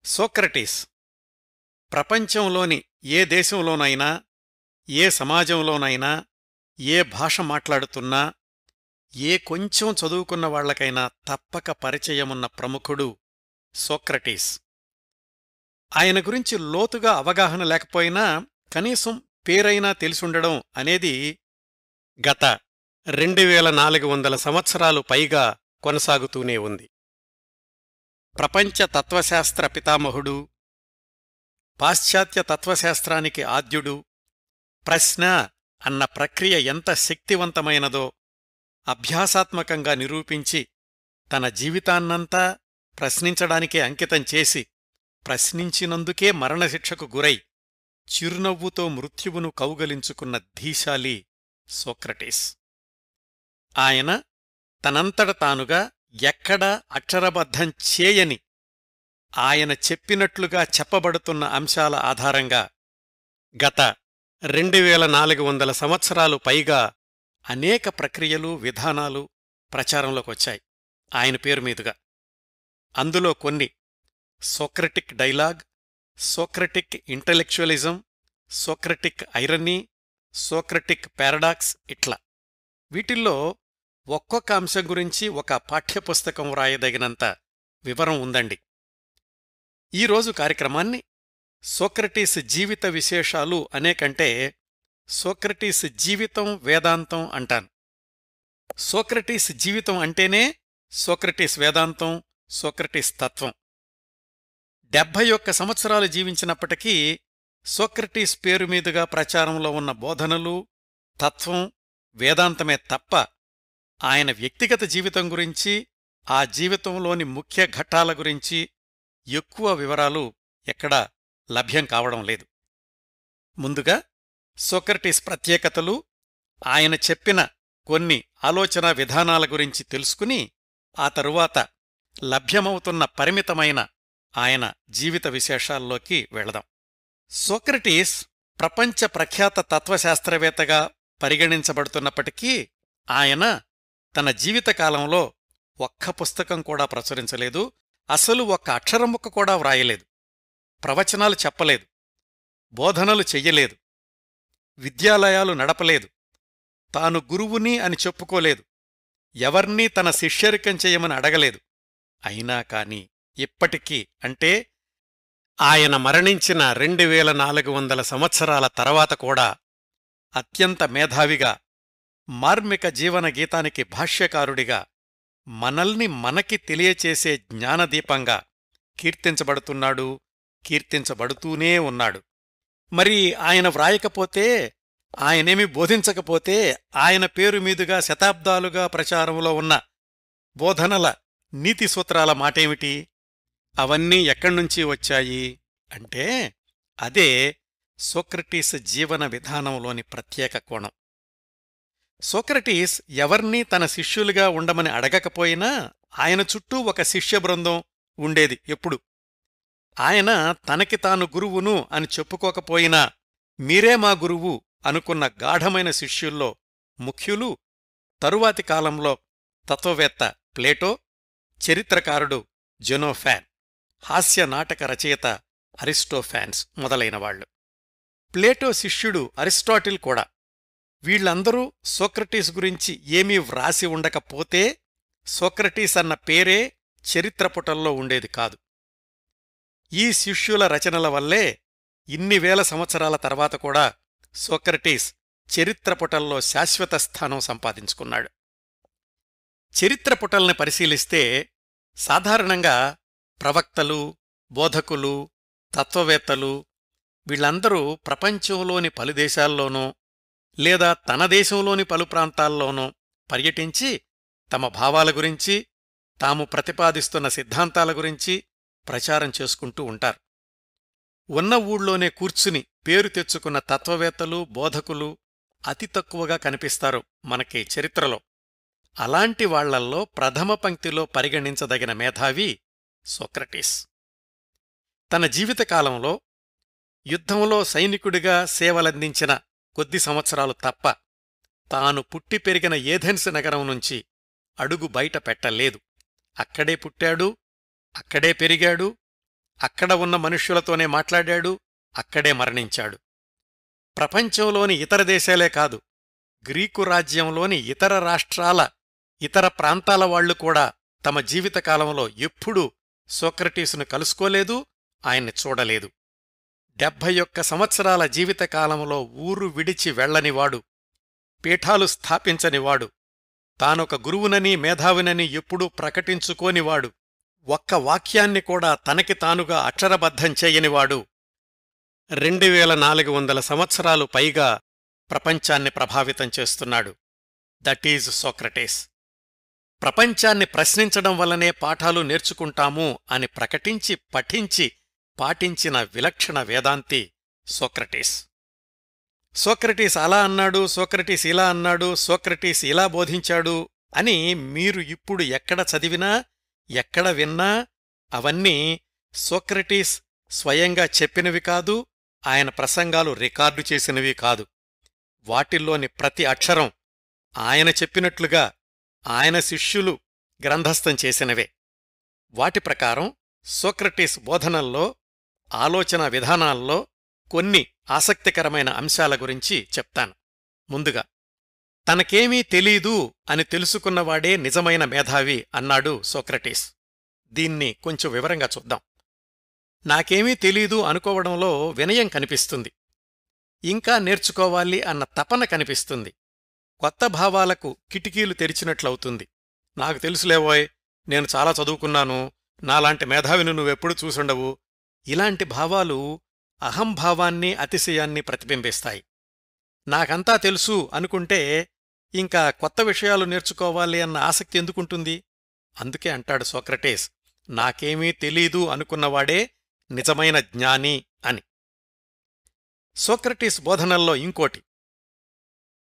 Socrates ప్రపంచంలోని ఏ దేశంలోనైనా, ఏ సమాజంలోనైనా, ఏ భాష మాట్లాడుతున్నా, ఏ కొంచెం చదువుకున్న వాళ్లకైనా తప్పక పరిచయమున్న ప్రముఖుడు సోక్రటీస్. ఆయన గురించి లోతుగా అవగాహన లేకపోయినా కనీసం పేరైనా తెలిసుండడం అనేది గత 2400 సంవత్సరాలు పైగా కొనసాగుతూనే ఉంది. ప్రపంచ తత్వశాస్త్ర పితామహుడు, పాశ్చాత్య తత్వశాస్త్రానికి ఆద్యుడు, ప్రశ్న అన్న ప్రక్రియ ఎంత శక్తివంతమైనదో అభ్యాసాత్మకంగా నిరూపించి తన జీవితాన్నంతా ప్రశ్నించడానికే అంకితం చేసి, ప్రశ్నించినందుకే మరణశిక్షకు గురై చిరునవ్వుతో మృత్యువును కౌగలించుకున్న ధీశాలి సోక్రటీస్. ఆయన తనంతట తానుగా ఎక్కడా అక్షరబద్ధం చేయని, ఆయన చెప్పినట్లుగా చెప్పబడుతున్న అంశాల ఆధారంగా గత 2400 సంవత్సరాలు పైగా అనేక ప్రక్రియలు, విధానాలు ప్రచారంలోకొచ్చాయి ఆయన పేరు మీదుగా. అందులో కొన్ని Socratic dialogue, Socratic intellectualism, Socratic irony, Socratic paradox ఇట్లా. వీటిల్లో ఒక్కొక్క అంశం గురించి ఒక పాఠ్యపుస్తకం వ్రాయదగినంత వివరం ఉందండి. ఈరోజు కార్యక్రమాన్ని సోక్రటీస్ జీవిత విశేషాలు అనేకంటే సోక్రటీస్ జీవితం వేదాంతం అంటాను. సోక్రటీస్ జీవితం అంటేనే సోక్రటీస్ వేదాంతం, సోక్రటీస్ తత్వం. 71 సంవత్సరాలు జీవించినప్పటికీ సోక్రటీస్ పేరు మీదుగా ప్రచారంలో ఉన్న బోధనలు, తత్వం, వేదాంతమే తప్ప ఆయన వ్యక్తిగత జీవితం గురించి, ఆ జీవితంలోని ముఖ్య ఘట్టాల గురించి ఎక్కువ వివరాలు ఎక్కడా లభ్యం కావడం లేదు. ముందుగా సోక్రటీస్ ప్రత్యేకతలు, ఆయన చెప్పిన కొన్ని ఆలోచనా విధానాల గురించి తెలుసుకుని ఆ తరువాత లభ్యమవుతున్న పరిమితమైన ఆయన జీవిత విశేషాల్లోకి వెళదాం. సోక్రటీస్ ప్రపంచ ప్రఖ్యాత తత్వశాస్త్రవేత్తగా పరిగణించబడుతున్నప్పటికీ ఆయన తన జీవితకాలంలో ఒక్క పుస్తకం కూడా ప్రచురించలేదు, అసలు ఒక్క అక్షరం ముక్క కూడా వ్రాయలేదు, ప్రవచనాలు చెప్పలేదు, బోధనలు చెయ్యలేదు, విద్యాలయాలు నడపలేదు, తాను గురువుని అని చెప్పుకోలేదు, ఎవర్నీ తన శిష్యరికం చెయ్యమని అడగలేదు. అయినా కాని ఇప్పటికీ, అంటే ఆయన మరణించిన 2400 సంవత్సరాల తర్వాత కూడా అత్యంత మేధావిగా, మార్మిక జీవన గీతానికి భాష్యకారుడిగా, మనల్ని మనకి తెలియచేసే జ్ఞానదీపంగా కీర్తించబడుతున్నాడు, కీర్తించబడుతూనే ఉన్నాడు. మరి ఆయన వ్రాయకపోతే, ఆయనేమి బోధించకపోతే, ఆయన పేరు మీదుగా శతాబ్దాలుగా ప్రచారంలో ఉన్న బోధనల నీతి సూత్రాల మాటేమిటి? అవన్నీ ఎక్కడ్నుంచి వచ్చాయి అంటే అదే సోక్రటీస్ జీవన విధానంలోని ప్రత్యేక కోణం. సోక్రటీస్ ఎవర్నీ తన శిష్యులుగా ఉండమని అడగకపోయినా ఆయన చుట్టూ ఒక శిష్య బృందం ఉండేది ఎప్పుడు. ఆయన తనకి తాను గురువును అని చెప్పుకోకపోయినా మీరే మా గురువు అనుకున్న గాఢమైన శిష్యుల్లో ముఖ్యులు తరువాతి కాలంలో తత్వవేత్త ప్లేటో, చరిత్రకారుడు జెనోఫాన్, హాస్య నాటక రచయిత అరిస్టోఫాన్స్ మొదలైనవాళ్లు. ప్లేటో శిష్యుడు అరిస్టాటిల్ కూడా. వీళ్లందరూ సోక్రటీస్ గురించి ఏమీ వ్రాసి ఉండకపోతే సోక్రటీస్ అన్న పేరే చరిత్రపుటల్లో ఉండేది కాదు. ఈ శిష్యుల రచనల వల్లే ఇన్ని వేల సంవత్సరాల తర్వాత కూడా సోక్రటీస్ చరిత్రపుటల్లో శాశ్వత స్థానం సంపాదించుకున్నాడు. చరిత్రపుటల్ని పరిశీలిస్తే సాధారణంగా ప్రవక్తలు, బోధకులు, తత్వవేత్తలు వీళ్లందరూ ప్రపంచంలోని పలు దేశాల్లోనూ లేదా తన దేశంలోని పలు ప్రాంతాల్లోనూ పర్యటించి తమ భావాల గురించి, తాము ప్రతిపాదిస్తున్న సిద్ధాంతాల గురించి ప్రచారం చేసుకుంటూ ఉంటారు. ఉన్న ఊళ్ళోనే కూర్చుని పేరు తెచ్చుకున్న తత్వవేత్తలు, బోధకులు అతి తక్కువగా కనిపిస్తారు మనకి చరిత్రలో. అలాంటి వాళ్లల్లో ప్రథమ పంక్తిలో పరిగణించదగిన మేధావి సోక్రటీస్. తన జీవితకాలంలో యుద్ధంలో సైనికుడిగా సేవలందించిన కొద్ది సంవత్సరాలు తప్ప తాను పుట్టి పెరిగిన ఏథెన్స్ నగరం నుంచి అడుగు బయట పెట్టలేదు. అక్కడే పుట్టాడు, అక్కడే పెరిగాడు, అక్కడ ఉన్న మనుష్యులతోనే మాట్లాడాడు, అక్కడే మరణించాడు. ప్రపంచంలోని ఇతర దేశాలే కాదు, గ్రీకు రాజ్యంలోని ఇతర రాష్ట్రాల ఇతర ప్రాంతాల వాళ్లు కూడా తమ జీవితకాలంలో ఎప్పుడూ సోక్రటీసును కలుసుకోలేదు, ఆయన్ని చూడలేదు. 71 సంవత్సరాల జీవితకాలంలో ఊరు విడిచి వెళ్లనివాడు, పీఠాలు స్థాపించనివాడు, తానొక గురువునని మేధావినని ఎప్పుడూ ప్రకటించుకోనివాడు, ఒక్క వాక్యాన్ని కూడా తనకి తానుగా అక్షరబద్ధం చేయనివాడు 2400 సంవత్సరాలు పైగా ప్రపంచాన్ని ప్రభావితం చేస్తున్నాడు. That is Socrates. ప్రపంచాన్ని ప్రశ్నించడం వల్లనే పాఠాలు నేర్చుకుంటాము అని ప్రకటించి పఠించి పాటించిన విలక్షణ వేదాంతి సోక్రటీస్. సోక్రటీస్ అలా అన్నాడు, సోక్రటీస్ ఇలా అన్నాడు, సోక్రటీస్ ఇలా బోధించాడు అని మీరు ఇప్పుడు ఎక్కడ చదివినా ఎక్కడ విన్నా అవన్నీ సోక్రటీస్ స్వయంగా చెప్పినవి కాదు, ఆయన ప్రసంగాలు రికార్డు చేసినవి కాదు. వాటిల్లోని ప్రతి అక్షరం ఆయన చెప్పినట్లుగా ఆయన శిష్యులు గ్రంథస్థం చేసినవే. వాటి ప్రకారం సోక్రటీస్ బోధనల్లో, ఆలోచన విధానాల్లో కొన్ని ఆసక్తికరమైన అంశాల గురించి చెప్తాను. ముందుగా, తనకేమీ తెలీదు అని తెలుసుకున్నవాడే నిజమైన మేధావి అన్నాడు సోక్రటీస్. దీన్ని కొంచెం వివరంగా చూద్దాం. నాకేమీ తెలీదు అనుకోవడంలో వినయం కనిపిస్తుంది, ఇంకా నేర్చుకోవాలి అన్న తపన కనిపిస్తుంది, కొత్త భావాలకు కిటికీలు తెరిచినట్లవుతుంది. నాకు తెలుసులేవోయ్, నేను చాలా చదువుకున్నాను, నాలాంటి మేధావిని నువ్వెప్పుడు చూసుండవు, ఇలాంటి భావాలు అహంభావాన్ని, అతిశయాన్ని ప్రతిబింబిస్తాయి. నాకంతా తెలుసు అనుకుంటే ఇంకా కొత్త విషయాలు నేర్చుకోవాలి అన్న ఆసక్తి ఎందుకుంటుంది? అందుకే అంటాడు సోక్రటీస్, నాకేమీ తెలీదు అనుకున్నవాడే నిజమైన జ్ఞాని అని. సోక్రటీస్ బోధనల్లో ఇంకోటి,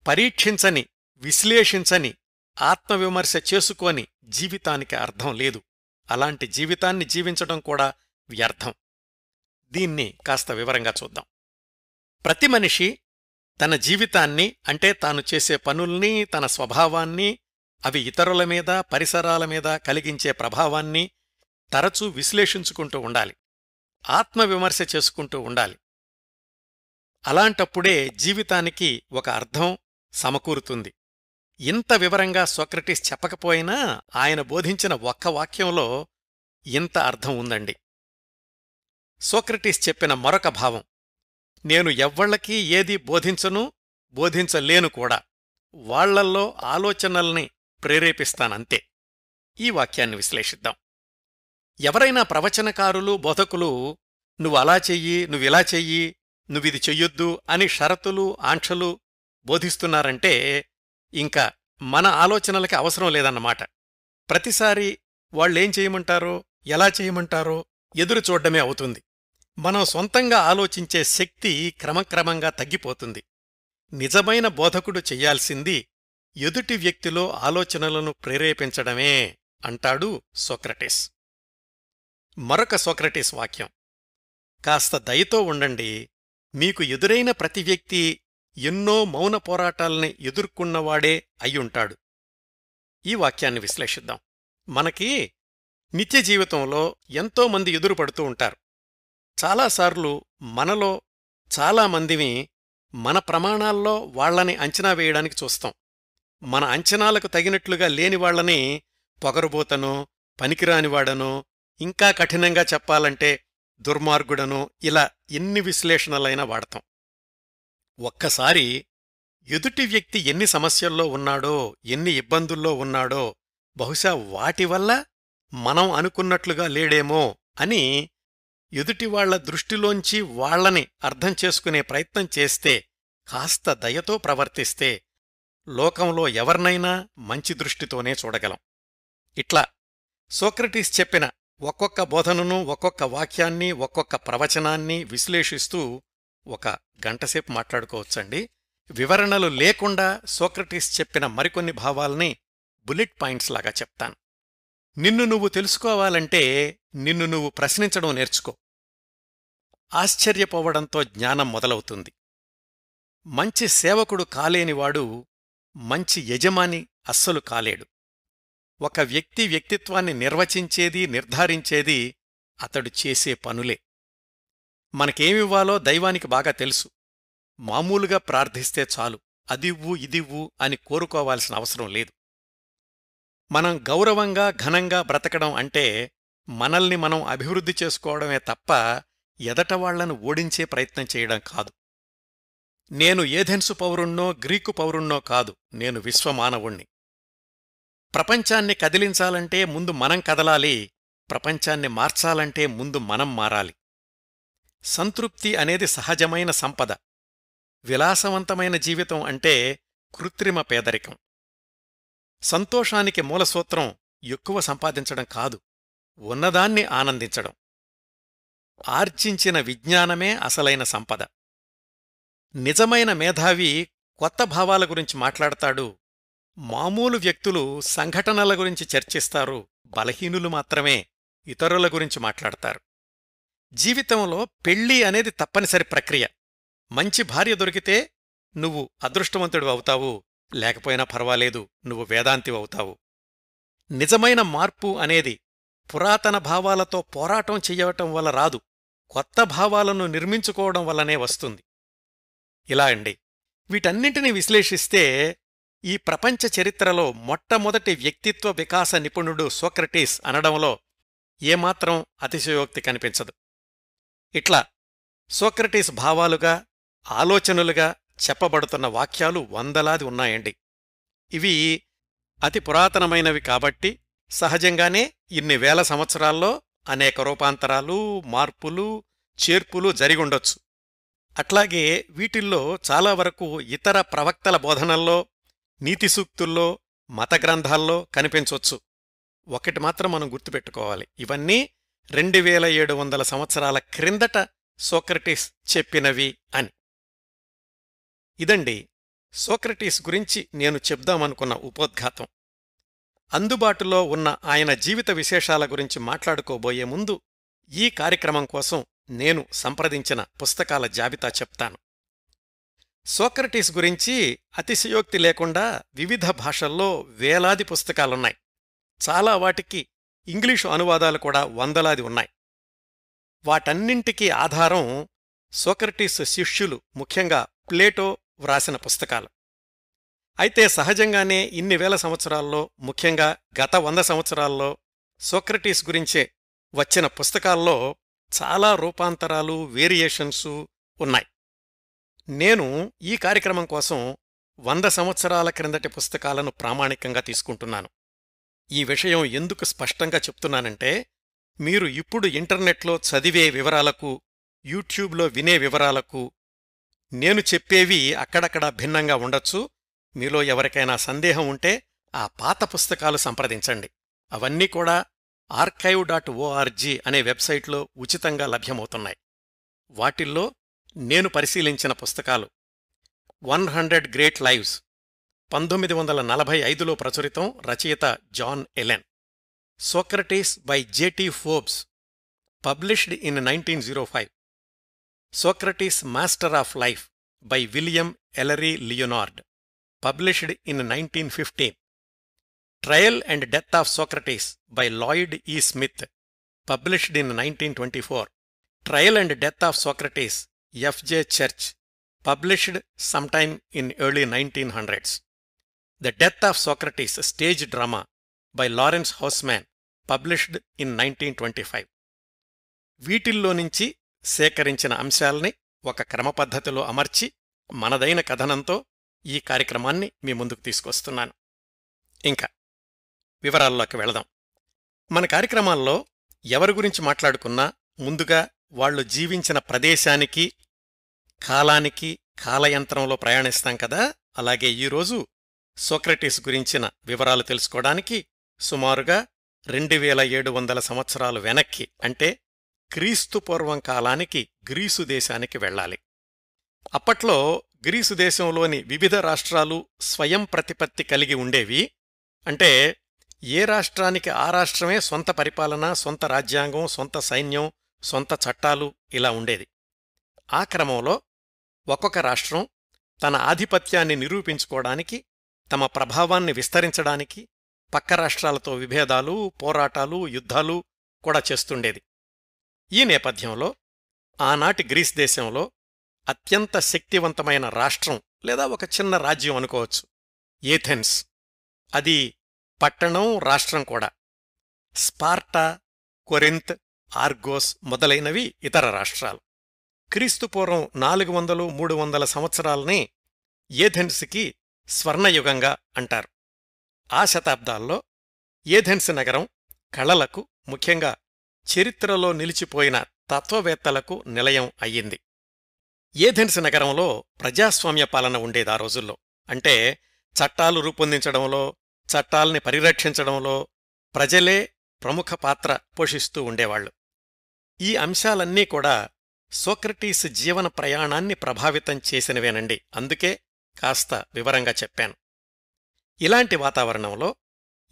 పరీక్షించని, విశ్లేషించని, ఆత్మవిమర్శ చేసుకోని జీవితానికి అర్థం లేదు, అలాంటి జీవితాన్ని జీవించడం కూడా వ్యర్థం. దీన్ని కాస్త వివరంగా చూద్దాం. ప్రతి మనిషి తన జీవితాన్ని, అంటే తాను చేసే పనుల్ని, తన స్వభావాన్ని, అవి ఇతరుల మీద, పరిసరాల మీద కలిగించే ప్రభావాన్ని తరచూ విశ్లేషించుకుంటూ ఉండాలి, ఆత్మవిమర్శ చేసుకుంటూ ఉండాలి. అలాంటప్పుడే జీవితానికి ఒక అర్థం సమకూరుతుంది. ఇంత వివరంగా సోక్రటీస్ చెప్పకపోయినా ఆయన బోధించిన ఒక్క వాక్యంలో ఇంత అర్థం ఉందండి. సోక్రటీస్ చెప్పిన మరొక భావం, నేను ఎవ్వళ్ళకీ ఏదీ బోధించను, బోధించలేను కూడా, వాళ్లల్లో ఆలోచనల్ని ప్రేరేపిస్తానంతే. ఈ వాక్యాన్ని విశ్లేషిద్దాం. ఎవరైనా ప్రవచనకారులు, బోధకులు నువ్వలా చెయ్యి, నువ్విలా చెయ్యి, నువ్విది చెయ్యొద్దు అని షరతులు, ఆంక్షలు బోధిస్తున్నారంటే ఇంకా మన ఆలోచనలకి అవసరం లేదన్నమాట. ప్రతిసారి వాళ్ళేం చేయమంటారో, ఎలా చేయమంటారో ఎదురు చూడ్డమే అవుతుంది. మనం సొంతంగా ఆలోచించే శక్తి క్రమక్రమంగా తగ్గిపోతుంది. నిజమైన బోధకుడు చెయ్యాల్సింది ఎదుటి వ్యక్తిలో ఆలోచనలను ప్రేరేపించడమే అంటాడు సోక్రటీస్. మరొక సోక్రటీస్ వాక్యం, కాస్త దయతో ఉండండి, మీకు ఎదురైన ప్రతి వ్యక్తి ఎన్నో మౌన పోరాటాల్ని ఎదుర్కొన్నవాడే అయ్యుంటాడు. ఈ వాక్యాన్ని విశ్లేషిద్దాం. మనకి నిత్య జీవితంలో ఎంతోమంది ఎదురుపడుతూ ఉంటారు. చాలాసార్లు మనలో చాలామందిని మన ప్రమాణాల్లో వాళ్లని అంచనా వేయడానికి చూస్తాం. మన అంచనాలకు తగినట్లుగా లేనివాళ్లని పొగరుబోతనో, పనికిరానివాడనో, ఇంకా కఠినంగా చెప్పాలంటే దుర్మార్గుడనో, ఇలా ఎన్ని విశ్లేషణలైనా వాడతాం. ఒక్కసారి ఎదుటి వ్యక్తి ఎన్ని సమస్యల్లో ఉన్నాడో, ఎన్ని ఇబ్బందుల్లో ఉన్నాడో, బహుశా వాటివల్ల మనం అనుకున్నట్లుగా లేడేమో అని ఎదుటివాళ్ల దృష్టిలోంచి వాళ్లని అర్థం చేసుకునే ప్రయత్నం చేస్తే, కాస్త దయతో ప్రవర్తిస్తే లోకంలో ఎవరినైనా మంచి దృష్టితోనే చూడగలం. ఇట్లా సోక్రటీస్ చెప్పిన ఒక్కొక్క బోధనను, ఒక్కొక్క వాక్యాన్ని, ఒక్కొక్క ప్రవచనాన్ని విశ్లేషిస్తూ ఒక గంటసేపు మాట్లాడుకోవచ్చండి. వివరణలు లేకుండా సోక్రటీస్ చెప్పిన మరికొన్ని భావాల్ని బుల్లెట్ పాయింట్స్ లాగా చెప్తాను. నిన్ను నువ్వు తెలుసుకోవాలంటే నిన్ను నువ్వు ప్రశ్నించడం నేర్చుకో. ఆశ్చర్యపోవడంతో జ్ఞానం మొదలవుతుంది. మంచి సేవకుడు కాలేనివాడు మంచి యజమాని అస్సలు కాలేడు. ఒక వ్యక్తి వ్యక్తిత్వాన్ని నిర్వచించేది, నిర్ధారించేది అతడు చేసే పనులే. మనకేమివ్వాలో దైవానికి బాగా తెలుసు. మామూలుగా ప్రార్థిస్తే చాలు, అదివ్వు ఇదివ్వు అని కోరుకోవాల్సిన అవసరం లేదు. మనం గౌరవంగా ఘనంగా బ్రతకడం అంటే మనల్ని మనం అభివృద్ధి చేసుకోవడమే తప్ప ఎదటవాళ్లను ఓడించే ప్రయత్నం చేయడం కాదు. నేను ఏథెన్సు పౌరుణ్ణో గ్రీకు పౌరుణ్ణో కాదు, నేను విశ్వమానవుణ్ణి. ప్రపంచాన్ని కదిలించాలంటే ముందు మనం కదలాలి, ప్రపంచాన్ని మార్చాలంటే ముందు మనం మారాలి. సంతృప్తి అనేది సహజమైన సంపద. విలాసవంతమైన జీవితం అంటే కృత్రిమ పేదరికం. సంతోషానికి మూలసూత్రం ఎక్కువ సంపాదించడం కాదు, ఉన్నదాన్ని ఆనందించడం. ఆర్జించిన విజ్ఞానమే అసలైన సంపద. నిజమైన మేధావి కొత్త భావాల గురించి మాట్లాడతాడు. మామూలు వ్యక్తులు సంఘటనల గురించి చర్చిస్తారు, బలహీనులు మాత్రమే ఇతరుల గురించి మాట్లాడతారు. జీవితంలో పెళ్ళి అనేది తప్పనిసరి ప్రక్రియ. మంచి భార్య దొరికితే నువ్వు అదృష్టవంతుడు అవుతావు, లేకపోయినా పర్వాలేదు, నువ్వు వేదాంతివవుతావు. నిజమైన మార్పు అనేది పురాతన భావాలతో పోరాటం చెయ్యటం వల్ల రాదు, కొత్త భావాలను నిర్మించుకోవడం వల్లనే వస్తుంది. ఇలా అండి, వీటన్నింటినీ విశ్లేషిస్తే ఈ ప్రపంచ చరిత్రలో మొట్టమొదటి వ్యక్తిత్వ వికాస నిపుణుడు సోక్రటీస్ అనడంలో ఏమాత్రం అతిశయోక్తి కనిపించదు. ఇట్లా సోక్రటీస్ భావాలుగా, ఆలోచనలుగా చెప్పబడుతున్న వాక్యాలు వందలాది ఉన్నాయండి. ఇవి అతి పురాతనమైనవి కాబట్టి సహజంగానే ఇన్ని వేల సంవత్సరాల్లో అనేక రూపాంతరాలు, మార్పులు, చేర్పులు జరిగుండొచ్చు. అట్లాగే వీటిల్లో చాలా వరకు ఇతర ప్రవక్తల బోధనల్లో, నీతిసూక్తుల్లో, మత గ్రంథాల్లో కనిపించొచ్చు. ఒకటి మాత్రం మనం గుర్తుపెట్టుకోవాలి, ఇవన్నీ 2700 సంవత్సరాల క్రిందట సోక్రటీస్ చెప్పినవి అని. ఇదండి సోక్రటీస్ గురించి నేను చెప్దామనుకున్న ఉపోద్ఘాతం. అందుబాటులో ఉన్న ఆయన జీవిత విశేషాల గురించి మాట్లాడుకోబోయే ముందు ఈ కార్యక్రమం కోసం నేను సంప్రదించిన పుస్తకాల జాబితా చెప్తాను. సోక్రటీస్ గురించి అతిశయోక్తి లేకుండా వివిధ భాషల్లో వేలాది పుస్తకాలున్నాయి. చాలా వాటికి ఇంగ్లీషు అనువాదాలు కూడా వందలాది ఉన్నాయి. వాటన్నింటికీ ఆధారం సోక్రటీస్ శిష్యులు, ముఖ్యంగా ప్లేటో వ్రాసిన పుస్తకాలు. అయితే సహజంగానే ఇన్ని వేల సంవత్సరాల్లో, ముఖ్యంగా గత 100 సంవత్సరాల్లో సోక్రటీస్ గురించే వచ్చిన పుస్తకాల్లో చాలా రూపాంతరాలు, వేరియేషన్సు ఉన్నాయి. నేను ఈ కార్యక్రమం కోసం 100 సంవత్సరాల క్రిందటి పుస్తకాలను ప్రామాణికంగా తీసుకుంటున్నాను. ఈ విషయం ఎందుకు స్పష్టంగా చెప్తున్నానంటే, మీరు ఇప్పుడు ఇంటర్నెట్లో చదివే వివరాలకు, యూట్యూబ్లో వినే వివరాలకు నేను చెప్పేవి అక్కడక్కడ భిన్నంగా ఉండొచ్చు. మీలో ఎవరికైనా సందేహం ఉంటే ఆ పాత పుస్తకాలు సంప్రదించండి. అవన్నీ కూడా archive.org అనే వెబ్సైట్లో ఉచితంగా లభ్యమవుతున్నాయి. వాటిల్లో నేను పరిశీలించిన పుస్తకాలు 100 గ్రేట్ లైవ్స్ 1945లో ప్రచురితం, రచయిత John Allen. Socrates by J T. Forbes, published in 1905. Socrates master of life by William Ellery Leonard, published in 1915. Trial and death of Socrates by Lloyd E. Smith, published in 1924. Trial and death of Socrates, F J. Church, published sometime in early 1900s. The death of Socrates stage drama by Laurence Housman, published in 1925. వీటిల్లో నుంచి సేకరించిన అంశాల్ని ఒక క్రమపద్ధతిలో అమర్చి మనదైన కథనంతో ఈ కార్యక్రమాన్ని మీ ముందుకు తీసుకొస్తున్నాను. ఇంకా వివరాల్లోకి వెళదాం. మన కార్యక్రమాల్లో ఎవరి గురించి మాట్లాడుకున్నా ముందుగా వాళ్లు జీవించిన ప్రదేశానికి, కాలానికి, కాలయంత్రంలో ప్రయాణిస్తాం కదా. అలాగే ఈరోజు సోక్రటీస్ గురించిన వివరాలు తెలుసుకోవడానికి సుమారుగా 2700 సంవత్సరాలు వెనక్కి, అంటే క్రీస్తుపూర్వం కాలానికి గ్రీసు దేశానికి వెళ్ళాలి. అప్పట్లో గ్రీసు దేశంలోని వివిధ రాష్ట్రాలు స్వయం ప్రతిపత్తి కలిగి ఉండేవి. అంటే ఏ రాష్ట్రానికి ఆ రాష్ట్రమే సొంత పరిపాలన, సొంత రాజ్యాంగం, సొంత సైన్యం, సొంత చట్టాలు ఇలా ఉండేది. ఆ క్రమంలో ఒక్కొక్క రాష్ట్రం తన ఆధిపత్యాన్ని నిరూపించుకోవడానికి, తమ ప్రభావాన్ని విస్తరించడానికి పక్క రాష్ట్రాలతో విభేదాలు, పోరాటాలు, యుద్ధాలు కూడా చేస్తుండేది. ఈ నేపథ్యంలో ఆనాటి గ్రీస్ దేశంలో అత్యంత శక్తివంతమైన రాష్ట్రం లేదా ఒక చిన్న రాజ్యం అనుకోవచ్చు ఏథెన్స్. అది పట్టణం, రాష్ట్రం కూడా. స్పార్టా, కొరింత్, ఆర్గోస్ మొదలైనవి ఇతర రాష్ట్రాలు. క్రీస్తుపూర్వం 400-300 సంవత్సరాల్ని ఏథెన్స్కి స్వర్ణయుగంగా అంటారు. ఆ శతాబ్దాల్లో ఏథెన్స్ నగరం కళలకు, ముఖ్యంగా చరిత్రలో నిలిచిపోయిన తత్వవేత్తలకు నిలయం అయ్యింది. ఏథెన్స్ నగరంలో ప్రజాస్వామ్య పాలన ఉండేది ఆ రోజుల్లో. అంటే చట్టాలు రూపొందించడంలో, చట్టాల్ని పరిరక్షించడంలో ప్రజలే ప్రముఖ పాత్ర పోషిస్తూ ఉండేవాళ్లు. ఈ అంశాలన్నీ కూడా సోక్రటీస్ జీవన ప్రయాణాన్ని ప్రభావితం చేసినవేనండి. అందుకే కాస్త వివరంగా చెప్పాను. ఇలాంటి వాతావరణంలో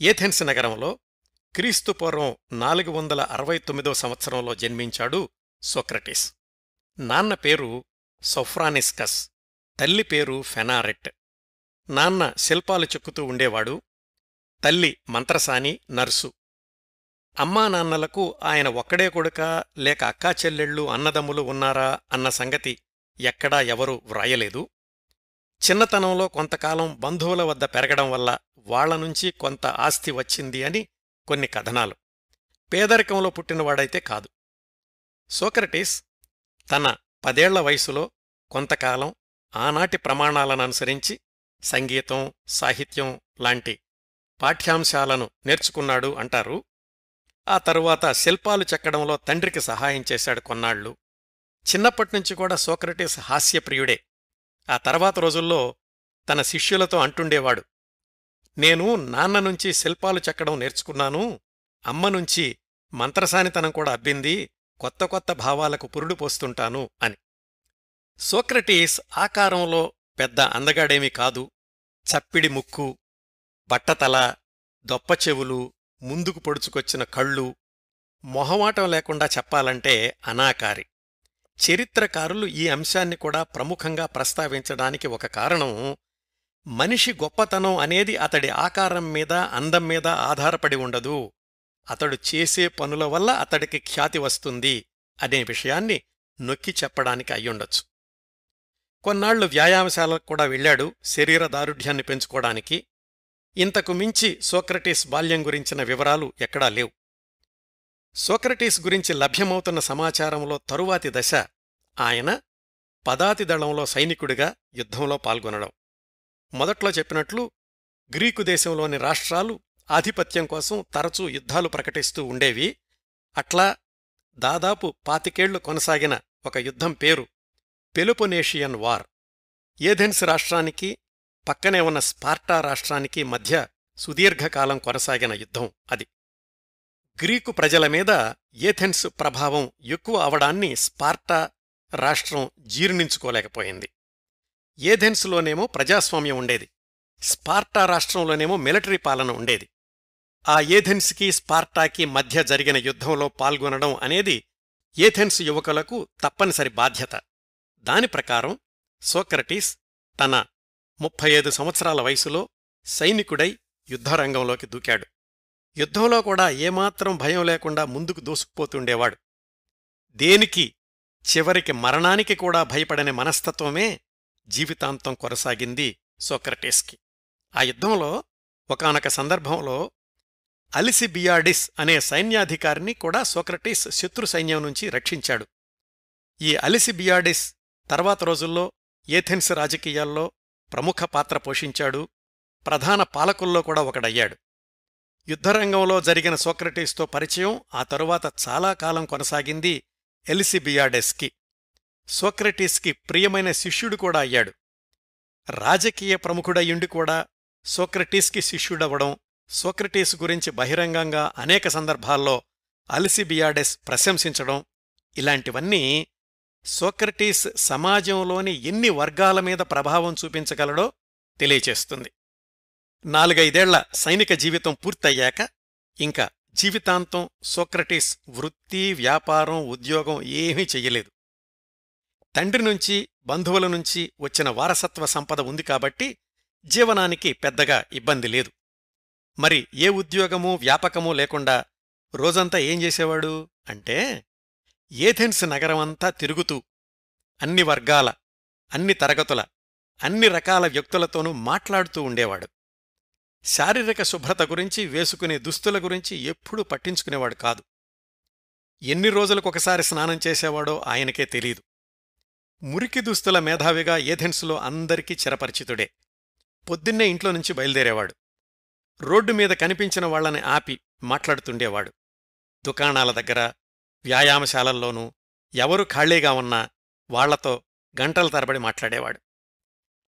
ఏథెన్స్ నగరంలో క్రీస్తుపూర్వం 469 సంవత్సరంలో జన్మించాడు సోక్రటీస్. నాన్న పేరు సొఫ్రానిస్కస్, తల్లి పేరు ఫెనారెట్. నాన్న శిల్పాలు చెక్కుతూ ఉండేవాడు, తల్లి మంత్రసాని, నర్సు. అమ్మానాన్నలకు ఆయన ఒక్కడే కొడుకా లేక అక్కా చెల్లెళ్ళు, అన్నదమ్ములు ఉన్నారా అన్న సంగతి ఎక్కడా ఎవరూ వ్రాయలేదు. చిన్నతనంలో కొంతకాలం బంధువుల వద్ద పెరగడం వల్ల వాళ్లనుంచి కొంత ఆస్తి వచ్చింది అని కొన్ని కథనాలు. పేదరికంలో పుట్టినవాడైతే కాదు. సోక్రటీస్ తన 10 ఏళ్ల వయసులో కొంతకాలం ఆనాటి ప్రమాణాలననుసరించి సంగీతం, సాహిత్యం లాంటి పాఠ్యాంశాలను నేర్చుకున్నాడు అంటారు. ఆ తరువాత శిల్పాలు చెక్కడంలో తండ్రికి సహాయం చేశాడు కొన్నాళ్లు. చిన్నప్పటినుంచి కూడా సోక్రటీస్ హాస్యప్రియుడే. ఆ తర్వాత రోజుల్లో తన శిష్యులతో అంటుండేవాడు, నేను నాన్న నుంచి శిల్పాలు చెక్కడం నేర్చుకున్నాను, అమ్మనుంచి మంత్రసానితనం కూడా అబ్బింది, కొత్త కొత్త భావాలకు పురుడు పోస్తుంటాను అని. సోక్రటీస్ ఆకారంలో పెద్ద అందగాడేమీ కాదు. చప్పిడి ముక్కు, బట్టతల, దొప్పచెవులు, ముందుకు పొడుచుకొచ్చిన కళ్ళు, మొహమాటం లేకుండా చెప్పాలంటే అనాకారి. చరిత్రకారులు ఈ అంశాన్ని కూడా ప్రముఖంగా ప్రస్తావించడానికి ఒక కారణం, మనిషి గొప్పతనం అనేది అతడి ఆకారం మీద, అందం మీద ఆధారపడి ఉండదు, అతడు చేసే పనుల వల్ల అతడికి ఖ్యాతి వస్తుంది అనే విషయాన్ని నొక్కి చెప్పడానికి అయ్యుండొచ్చు. కొన్నాళ్లు వ్యాయామశాలకు కూడా వెళ్ళాడు శరీర దారుఢ్యాన్ని పెంచుకోవడానికి. ఇంతకు మించి సోక్రటీస్ బాల్యం గురించిన వివరాలు ఎక్కడా లేవు. సోక్రటీస్ గురించి లభ్యమవుతున్న సమాచారంలో తరువాతి దశ ఆయన పదాతిదళంలో సైనికుడిగా యుద్ధంలో పాల్గొనడం. మొదట్లో చెప్పినట్లు గ్రీకు దేశంలోని రాష్ట్రాలు ఆధిపత్యం కోసం తరచూ యుద్ధాలు ప్రకటిస్తూ ఉండేవి. అట్లా దాదాపు 25 ఏళ్లు కొనసాగిన ఒక యుద్ధం పేరు పెలోపొనేషియన్ వార్. ఏథెన్స్ రాష్ట్రానికి, పక్కనే ఉన్న స్పార్టా రాష్ట్రానికి మధ్య సుదీర్ఘకాలం కొనసాగిన యుద్ధం అది. గ్రీకు ప్రజల మీద ఏథెన్స్ ప్రభావం ఎక్కువ అవడాన్ని స్పార్టా రాష్ట్రం జీర్ణించుకోలేకపోయింది. ఏథెన్స్లోనేమో ప్రజాస్వామ్యం ఉండేది, స్పార్టా రాష్ట్రంలోనేమో మిలిటరీ పాలన ఉండేది. ఆ ఏథెన్స్కి, స్పార్టాకి మధ్య జరిగిన యుద్ధంలో పాల్గొనడం అనేది ఏథెన్స్ యువకులకు తప్పనిసరి బాధ్యత. దాని ప్రకారం సోక్రటీస్ తన 35 సంవత్సరాల వయసులో సైనికుడై యుద్ధరంగంలోకి దూకాడు. యుద్ధంలో కూడా ఏమాత్రం భయం లేకుండా ముందుకు దూసుకుపోతుండేవాడు. దేనికి, చివరికి మరణానికి కూడా భయపడని మనస్తత్వమే జీవితాంతం కొనసాగింది సోక్రటీస్కి. ఆ యుద్ధంలో ఒకానొక సందర్భంలో అలిసిబియాడిస్ అనే సైన్యాధికారిని కూడా సోక్రటీస్ శత్రు సైన్యం నుంచి రక్షించాడు. ఈ అలిసిబియాడిస్ తర్వాత రోజుల్లో ఏథెన్స్ రాజకీయాల్లో ప్రముఖ పాత్ర పోషించాడు, ప్రధాన పాలకుల్లో కూడా ఒకడయ్యాడు. యుద్ధరంగంలో జరిగిన సోక్రటీస్తో పరిచయం ఆ తరువాత చాలా కాలం కొనసాగింది ఎలిసిబియాడెస్కి. సోక్రటీస్కి ప్రియమైన శిష్యుడు కూడా అయ్యాడు. రాజకీయ ప్రముఖుడయ్యుండి కూడా సోక్రటీస్కి శిష్యుడవడం, సోక్రటీస్ గురించి బహిరంగంగా అనేక సందర్భాల్లో అలిసిబియాడెస్ ప్రశంసించడం, ఇలాంటివన్నీ సోక్రటీస్ సమాజంలోని ఎన్ని వర్గాల మీద ప్రభావం చూపించగలడో తెలియచేస్తుంది. 4-5 ఏళ్ల సైనిక జీవితం పూర్తయ్యాక ఇంకా జీవితాంతం సోక్రటీస్ వృత్తి, వ్యాపారం, ఉద్యోగం ఏమీ చెయ్యలేదు. తండ్రి నుంచి, బంధువుల నుంచి వచ్చిన వారసత్వ సంపద ఉంది కాబట్టి జీవనానికి పెద్దగా ఇబ్బంది లేదు. మరి ఏ ఉద్యోగమూ, వ్యాపకమూ లేకుండా రోజంతా ఏం చేసేవాడు అంటే, ఏథెన్స్ నగరమంతా తిరుగుతూ అన్ని వర్గాల, అన్ని తరగతుల, అన్ని రకాల వ్యక్తులతోనూ మాట్లాడుతూ ఉండేవాడు. శారీరక శుభ్రత గురించి, వేసుకునే దుస్తుల గురించి ఎప్పుడూ పట్టించుకునేవాడు కాదు. ఎన్ని రోజులకొకసారి స్నానం చేసేవాడో ఆయనకే తెలీదు. మురికి దుస్తుల మేధావిగా ఏథెన్సులో అందరికీ చిరపరిచితుడే. పొద్దున్నే ఇంట్లో నుంచి బయలుదేరేవాడు. రోడ్డు మీద కనిపించిన వాళ్లని ఆపి మాట్లాడుతుండేవాడు. దుకాణాల దగ్గర, వ్యాయామశాలల్లోనూ ఎవరు ఖాళీగా ఉన్నా వాళ్లతో గంటల తరబడి మాట్లాడేవాడు.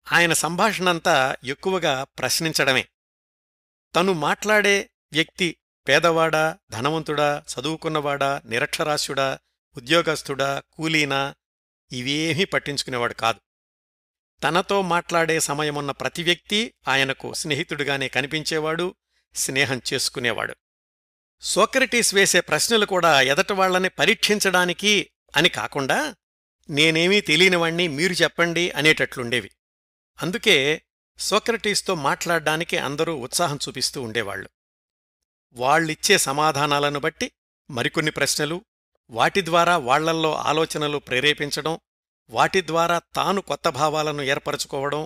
ఆయన సంభాషణంతా ఎక్కువగా ప్రశ్నించడమే. తను మాట్లాడే వ్యక్తి పేదవాడా, ధనవంతుడా, చదువుకున్నవాడా, నిరక్షరాస్యుడా, ఉద్యోగస్థుడా, కూలీనా ఇవేమీ పట్టించుకునేవాడు కాదు. తనతో మాట్లాడే సమయమున్న ప్రతి వ్యక్తి ఆయనకు స్నేహితుడిగానే కనిపించేవాడు, స్నేహం చేసుకునేవాడు. సోక్రటీస్ వేసే ప్రశ్నలు కూడా ఎదటివాళ్లని పరీక్షించడానికి అని కాకుండా, నేనేమీ తెలియనివాణ్ణి మీరు చెప్పండి అనేటట్లుండేవి. అందుకే సోక్రటీస్తో మాట్లాడ్డానికి అందరూ ఉత్సాహం చూపిస్తూ ఉండేవాళ్లు. వాళ్ళిచ్చే సమాధానాలను బట్టి మరికొన్ని ప్రశ్నలు, వాటి ద్వారా వాళ్లల్లో ఆలోచనలు ప్రేరేపించడం, వాటి ద్వారా తాను కొత్త భావాలను ఏర్పరచుకోవడం,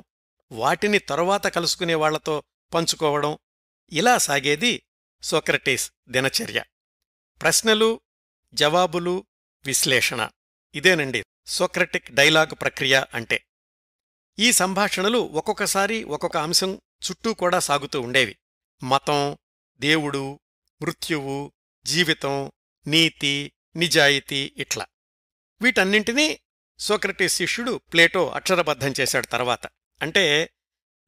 వాటిని తరువాత కలుసుకునేవాళ్లతో పంచుకోవడం, ఇలా సాగేది సోక్రటీస్ దినచర్య. ప్రశ్నలు, జవాబులు, విశ్లేషణ ఇదేనండి సోక్రటిక్ డైలాగ్ ప్రక్రియ అంటే. ఈ సంభాషణలు ఒక్కొక్కసారి ఒక్కొక్క అంశం చుట్టూ కూడా సాగుతూ ఉండేవి. మతం, దేవుడు, మృత్యువు, జీవితం, నీతి, నిజాయితీ ఇట్లా. వీటన్నింటినీ సోక్రటీస్ శిష్యుడు ప్లేటో అక్షరబద్ధం చేశాడు తర్వాత. అంటే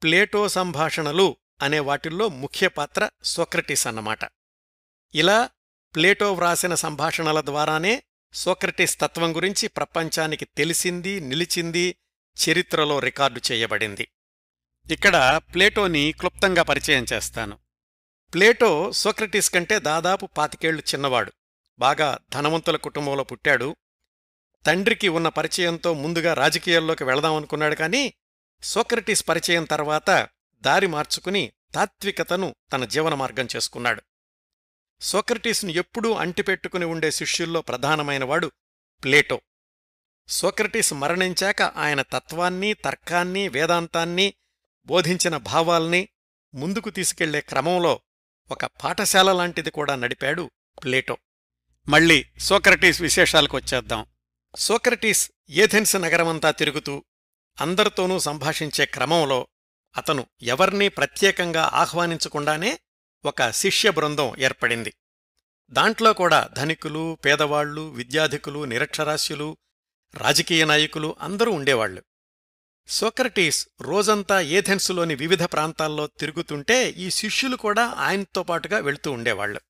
ప్లేటో సంభాషణలు అనే వాటిల్లో ముఖ్య పాత్ర సోక్రటీస్ అన్నమాట. ఇలా ప్లేటో వ్రాసిన సంభాషణల ద్వారానే సోక్రటీస్ తత్వం గురించి ప్రపంచానికి తెలిసింది, నిలిచింది, చరిత్రలో రికార్డు చేయబడింది. ఇక్కడ ప్లేటోని క్లుప్తంగా పరిచయం చేస్తాను. ప్లేటో సోక్రటీస్ కంటే దాదాపు 25 ఏళ్లు చిన్నవాడు. బాగా ధనవంతుల కుటుంబంలో పుట్టాడు. తండ్రికి ఉన్న పరిచయంతో ముందుగా రాజకీయాల్లోకి వెళదామనుకున్నాడు. కానీ సోక్రటీస్ పరిచయం తర్వాత దారి మార్చుకుని తాత్వికతను తన జీవన మార్గం చేసుకున్నాడు. సోక్రటీస్ను ఎప్పుడూ అంటిపెట్టుకుని ఉండే శిష్యుల్లో ప్రధానమైనవాడు ప్లేటో. సోక్రటీస్ మరణించాక ఆయన తత్వాన్ని, తర్కాన్ని, వేదాంతాన్ని, బోధించిన భావాల్ని ముందుకు తీసుకెళ్లే క్రమంలో ఒక పాఠశాల లాంటిది కూడా నడిపాడు ప్లేటో. మళ్ళీ సోక్రటీస్ విశేషాలకొచ్చేద్దాం. సోక్రటీస్ ఏథెన్స్ నగరమంతా తిరుగుతూ అందరితోనూ సంభాషించే క్రమంలో అతను ఎవర్నీ ప్రత్యేకంగా ఆహ్వానించకుండానే ఒక శిష్య బృందం ఏర్పడింది. దాంట్లో కూడా ధనికులు, పేదవాళ్లు, విద్యాధికులు, నిరక్షరాస్యులు, రాజకీయ నాయకులు అందరూ ఉండేవాళ్లు. సోక్రటీస్ రోజంతా ఏథెన్సులోని వివిధ ప్రాంతాల్లో తిరుగుతుంటే ఈ శిష్యులు కూడా ఆయనతో పాటుగా వెళ్తూ ఉండేవాళ్లు.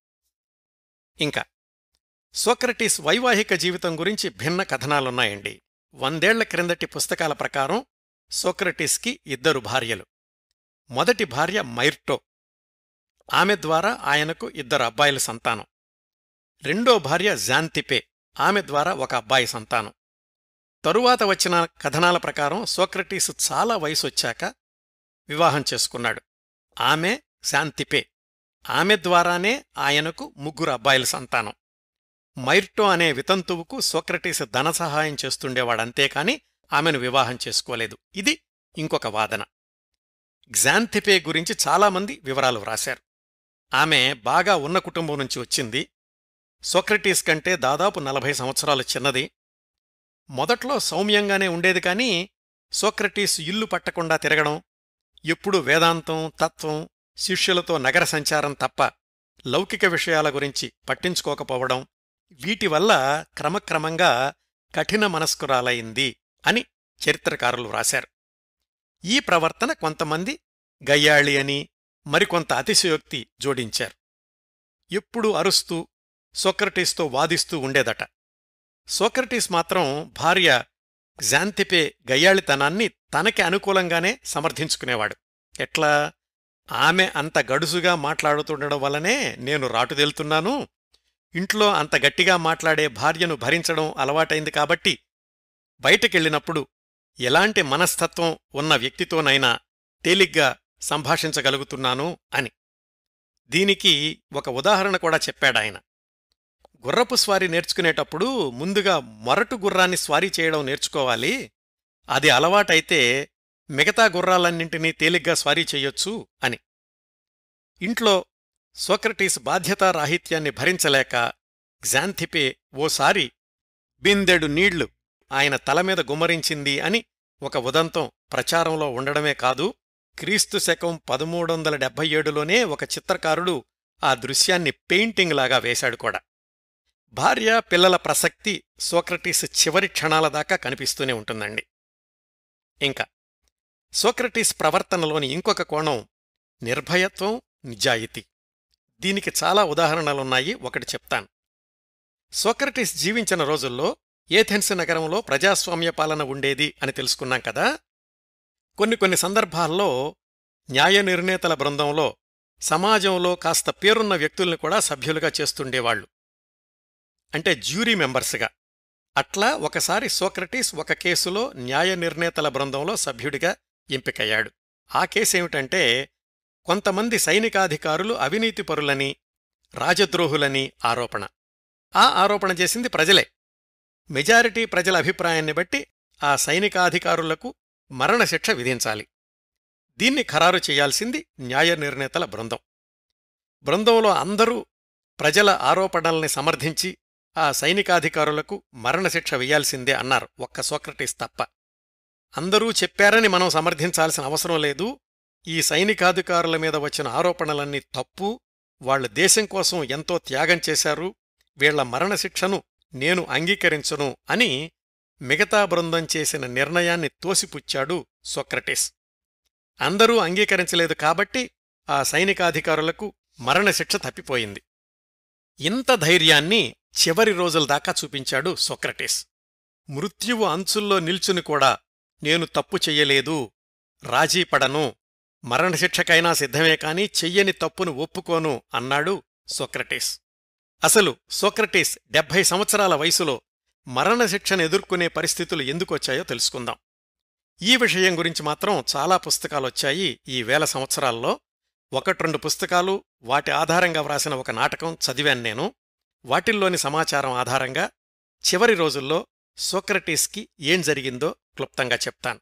ఇంకా సోక్రటీస్ వైవాహిక జీవితం గురించి భిన్న కథనాలున్నాయండి. 100 ఏళ్ల క్రిందటి పుస్తకాల ప్రకారం సోక్రటీస్కి 2 భార్యలు. మొదటి భార్య మైర్టో. ఆమె ద్వారా ఆయనకు 2 అబ్బాయిల సంతానం. రెండో భార్య జాంతిపే. ఆమె ద్వారా ఒక అబ్బాయి సంతానం. తరువాత వచ్చిన కథనాల ప్రకారం సోక్రటీస్ చాలా వయసొచ్చాక వివాహం చేసుకున్నాడు. ఆమె శాంతిపే. ఆమె ద్వారానే ఆయనకు 3 అబ్బాయిల సంతానం. మైర్టో అనే వితంతువుకు సోక్రటీస్ ధన సహాయం చేస్తుండేవాడంతేకాని ఆమెను వివాహం చేసుకోలేదు. ఇది ఇంకొక వాదన. గ్జాంతిపే గురించి చాలామంది వివరాలు వ్రాశారు. ఆమె బాగా ఉన్న కుటుంబం నుంచి వచ్చింది. సోక్రటీస్ కంటే దాదాపు 40 సంవత్సరాలు చిన్నది. మొదట్లో సౌమ్యంగానే ఉండేది. కానీ సోక్రటీస్ ఇల్లు పట్టకుండా తిరగడం, ఎప్పుడూ వేదాంతం, తత్వం, శిష్యులతో నగర సంచారం తప్ప లౌకిక విషయాల గురించి పట్టించుకోకపోవడం, వీటివల్ల క్రమక్రమంగా కఠిన మనస్కురాలైంది అని చరిత్రకారులు వ్రాశారు. ఈ ప్రవర్తన కొంతమంది గయ్యాళి అని, మరికొంత అతిశయోక్తి జోడించారు. ఎప్పుడూ అరుస్తూ సోక్రటీస్తో వాదిస్తూ ఉండేదట. సోక్రటీస్ మాత్రం భార్య గ్జాంతిపే గయ్యాళితనాన్ని తనకి అనుకూలంగానే సమర్థించుకునేవాడు. ఎట్లా? ఆమె అంత గడుసుగా మాట్లాడుతుండడం వల్లనే నేను రాటుదేలుతున్నాను, ఇంట్లో అంత గట్టిగా మాట్లాడే భార్యను భరించడం అలవాటైంది కాబట్టి బయటకెళ్ళినప్పుడు ఎలాంటి మనస్తత్వం ఉన్న వ్యక్తితోనైనా తేలిగ్గా సంభాషించగలుగుతున్నాను అని. దీనికి ఒక ఉదాహరణ కూడా చెప్పాడాయన. గుర్రపు స్వారీ నేర్చుకునేటప్పుడు ముందుగా మొరటు గుర్రాన్ని స్వారీ చేయడం నేర్చుకోవాలి. అది అలవాటైతే మిగతా గుర్రాలన్నింటినీ తేలిగ్గా స్వారీ చెయ్యొచ్చు అని. ఇంట్లో సోక్రటీస్ బాధ్యతారాహిత్యాన్ని భరించలేక గ్జాంథిపే ఓసారి బిందెడు నీళ్లు ఆయన తలమీద గుమ్మరించింది అని ఒక ఉదంతం ప్రచారంలో ఉండడమే కాదు, క్రీస్తు శకం 1377లోనే ఒక చిత్రకారుడు ఆ దృశ్యాన్ని పెయింటింగ్లాగా వేశాడు కూడా. భార్య పిల్లల ప్రసక్తి సోక్రటీస్ చివరి క్షణాల దాకా కనిపిస్తూనే ఉంటుందండి. ఇంకా సోక్రటీస్ ప్రవర్తనలోని ఇంకొక కోణం నిర్భయత్వం, నిజాయితీ. దీనికి చాలా ఉదాహరణలున్నాయి, ఒకటి చెప్తాను. సోక్రటీస్ జీవించిన రోజుల్లో ఏథెన్స్ నగరంలో ప్రజాస్వామ్య పాలన ఉండేది అని తెలుసుకున్నాం కదా. కొన్ని సందర్భాల్లో న్యాయ నిర్ణేతల బృందంలో సమాజంలో కాస్త పేరున్న వ్యక్తుల్ని కూడా సభ్యులుగా చేస్తుండేవాళ్లు, అంటే జ్యూరీ మెంబర్స్గా. అట్లా ఒకసారి సోక్రటీస్ ఒక కేసులో న్యాయ నిర్ణేతల బృందంలో సభ్యుడిగా ఎంపికయ్యాడు. ఆ కేసేమిటంటే, కొంతమంది సైనికాధికారులు అవినీతిపరులని, రాజద్రోహులని ఆరోపణ. ఆ ఆరోపణ చేసింది ప్రజలే. మెజారిటీ ప్రజల అభిప్రాయాన్ని బట్టి ఆ సైనికాధికారులకు మరణశిక్ష విధించాలి. దీన్ని ఖరారు చేయాల్సింది న్యాయ నిర్ణేతల బృందం. బృందంలో అందరూ ప్రజల ఆరోపణల్ని సమర్థించి ఆ సైనికాధికారులకు మరణశిక్ష వెయ్యాల్సిందే అన్నారు, ఒక్క సోక్రటీస్ తప్ప. అందరూ చెప్పారని మనం సమర్థించాల్సిన అవసరం లేదు, ఈ సైనికాధికారుల మీద వచ్చిన ఆరోపణలన్నీ తప్పు, వాళ్ల దేశం కోసం ఎంతో త్యాగం చేశారు, వీళ్ల మరణశిక్షను నేను అంగీకరించను అని మిగతా బృందం చేసిన నిర్ణయాన్ని తోసిపుచ్చాడు సోక్రటీస్. అందరూ అంగీకరించలేదు కాబట్టి ఆ సైనికాధికారులకు మరణశిక్ష తప్పిపోయింది. ఇంత ధైర్యాన్ని చివరి రోజుల దాకా చూపించాడు సోక్రటీస్. మృత్యువు అంచుల్లో నిల్చుని కూడా నేను తప్పు చెయ్యలేదు, రాజీపడను, మరణశిక్షకైనా సిద్ధమే కాని చెయ్యని తప్పును ఒప్పుకోను అన్నాడు సోక్రటీస్. అసలు సోక్రటీస్ 70 సంవత్సరాల వయసులో మరణశిక్షను ఎదుర్కొనే పరిస్థితులు ఎందుకొచ్చాయో తెలుసుకుందాం. ఈ విషయం గురించి మాత్రం చాలా పుస్తకాలొచ్చాయి ఈ 1000 సంవత్సరాల్లో. 1-2 పుస్తకాలు, వాటి ఆధారంగా వ్రాసిన ఒక నాటకం చదివాను నేను. వాటిల్లోని సమాచారం ఆధారంగా చివరి రోజుల్లో సోక్రటీస్కి ఏం జరిగిందో క్లుప్తంగా చెప్తాను.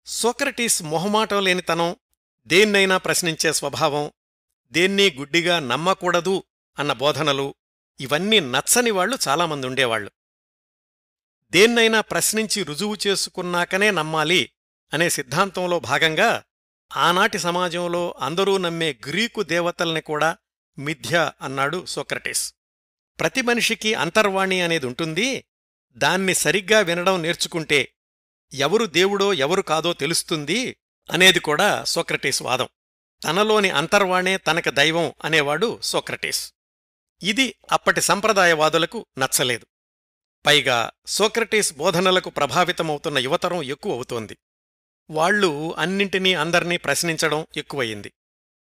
సోక్రటీస్ మొహమాటం లేనితనం, దేన్నైనా ప్రశ్నించే స్వభావం, దేన్నీ గుడ్డిగా నమ్మకూడదు అన్న బోధనలు, ఇవన్నీ నచ్చని వాళ్లు చాలామంది ఉండేవాళ్లు. దేన్నైనా ప్రశ్నించి రుజువు చేసుకున్నాకనే నమ్మాలి అనే సిద్ధాంతంలో భాగంగా ఆనాటి సమాజంలో అందరూ నమ్మే గ్రీకు దేవతల్ని కూడా మిథ్య అన్నాడు సోక్రటీస్. ప్రతి మనిషికి అంతర్వాణి అనేది ఉంటుంది, దాన్ని సరిగ్గా వినడం నేర్చుకుంటే ఎవరు దేవుడో ఎవరు కాదో తెలుస్తుంది అనేది కూడా సోక్రటీస్ వాదం. తనలోని అంతర్వాణే తనకి దైవం అనేవాడు సోక్రటీస్. ఇది అప్పటి సంప్రదాయవాదులకు నచ్చలేదు. పైగా సోక్రటీస్ బోధనలకు ప్రభావితమవుతున్న యువతరం ఎక్కువ అవుతోంది. వాళ్లు అన్నింటినీ అందర్నీ ప్రశ్నించడం ఎక్కువయింది.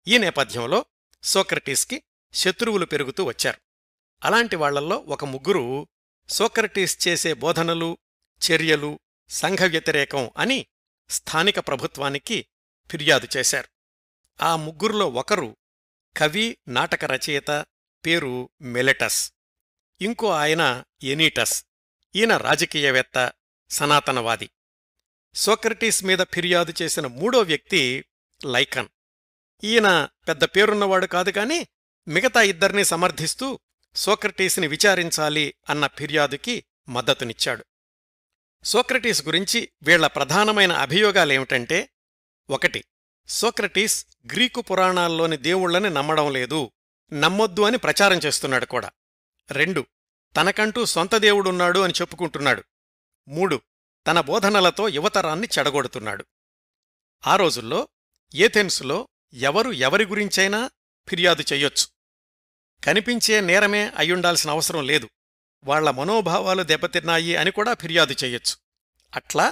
ఈ నేపథ్యంలో సోక్రటీస్కి శత్రువులు పెరుగుతూ వచ్చారు. అలాంటి వాళ్లల్లో ఒక ముగ్గురు సోక్రటీస్ చేసే బోధనలు, చర్యలు సంఘ వ్యతిరేకం అని స్థానిక ప్రభుత్వానికి ఫిర్యాదు చేశారు. ఆ ముగ్గురులో ఒకరు కవి, నాటక రచయిత, పేరు మెలెటస్. ఇంకో ఆయన ఎనీటస్. ఈయన రాజకీయవేత్త, సనాతనవాది. సోక్రటీస్ మీద ఫిర్యాదు చేసిన మూడో వ్యక్తి లైకన్. ఈయన పెద్ద పేరున్నవాడు కాదు కాని మిగతా ఇద్దరినీ సమర్థిస్తూ సోక్రటీస్ని విచారించాలి అన్న ఫిర్యాదుకి మద్దతునిచ్చాడు. సోక్రటీస్ గురించి వీళ్ల ప్రధానమైన అభియోగాలేమిటంటే, 1. సోక్రటీస్ గ్రీకు పురాణాల్లోని దేవుళ్లని నమ్మడం లేదు, నమ్మొద్దు అని ప్రచారం చేస్తున్నాడు కూడా. 2. తనకంటూ సొంత దేవుడున్నాడు అని చెప్పుకుంటున్నాడు. 3. తన బోధనలతో యువతరాన్ని చెడగొడుతున్నాడు. ఆ రోజుల్లో ఏథెన్సులో ఎవరు ఎవరి గురించైనా ఫిర్యాదు చెయ్యొచ్చు. కనిపించే నేరమే అయ్యుండాల్సిన అవసరం లేదు, వాళ్ల మనోభావాలు దెబ్బతిన్నాయి అని కూడా ఫిర్యాదు చెయ్యొచ్చు. అట్లా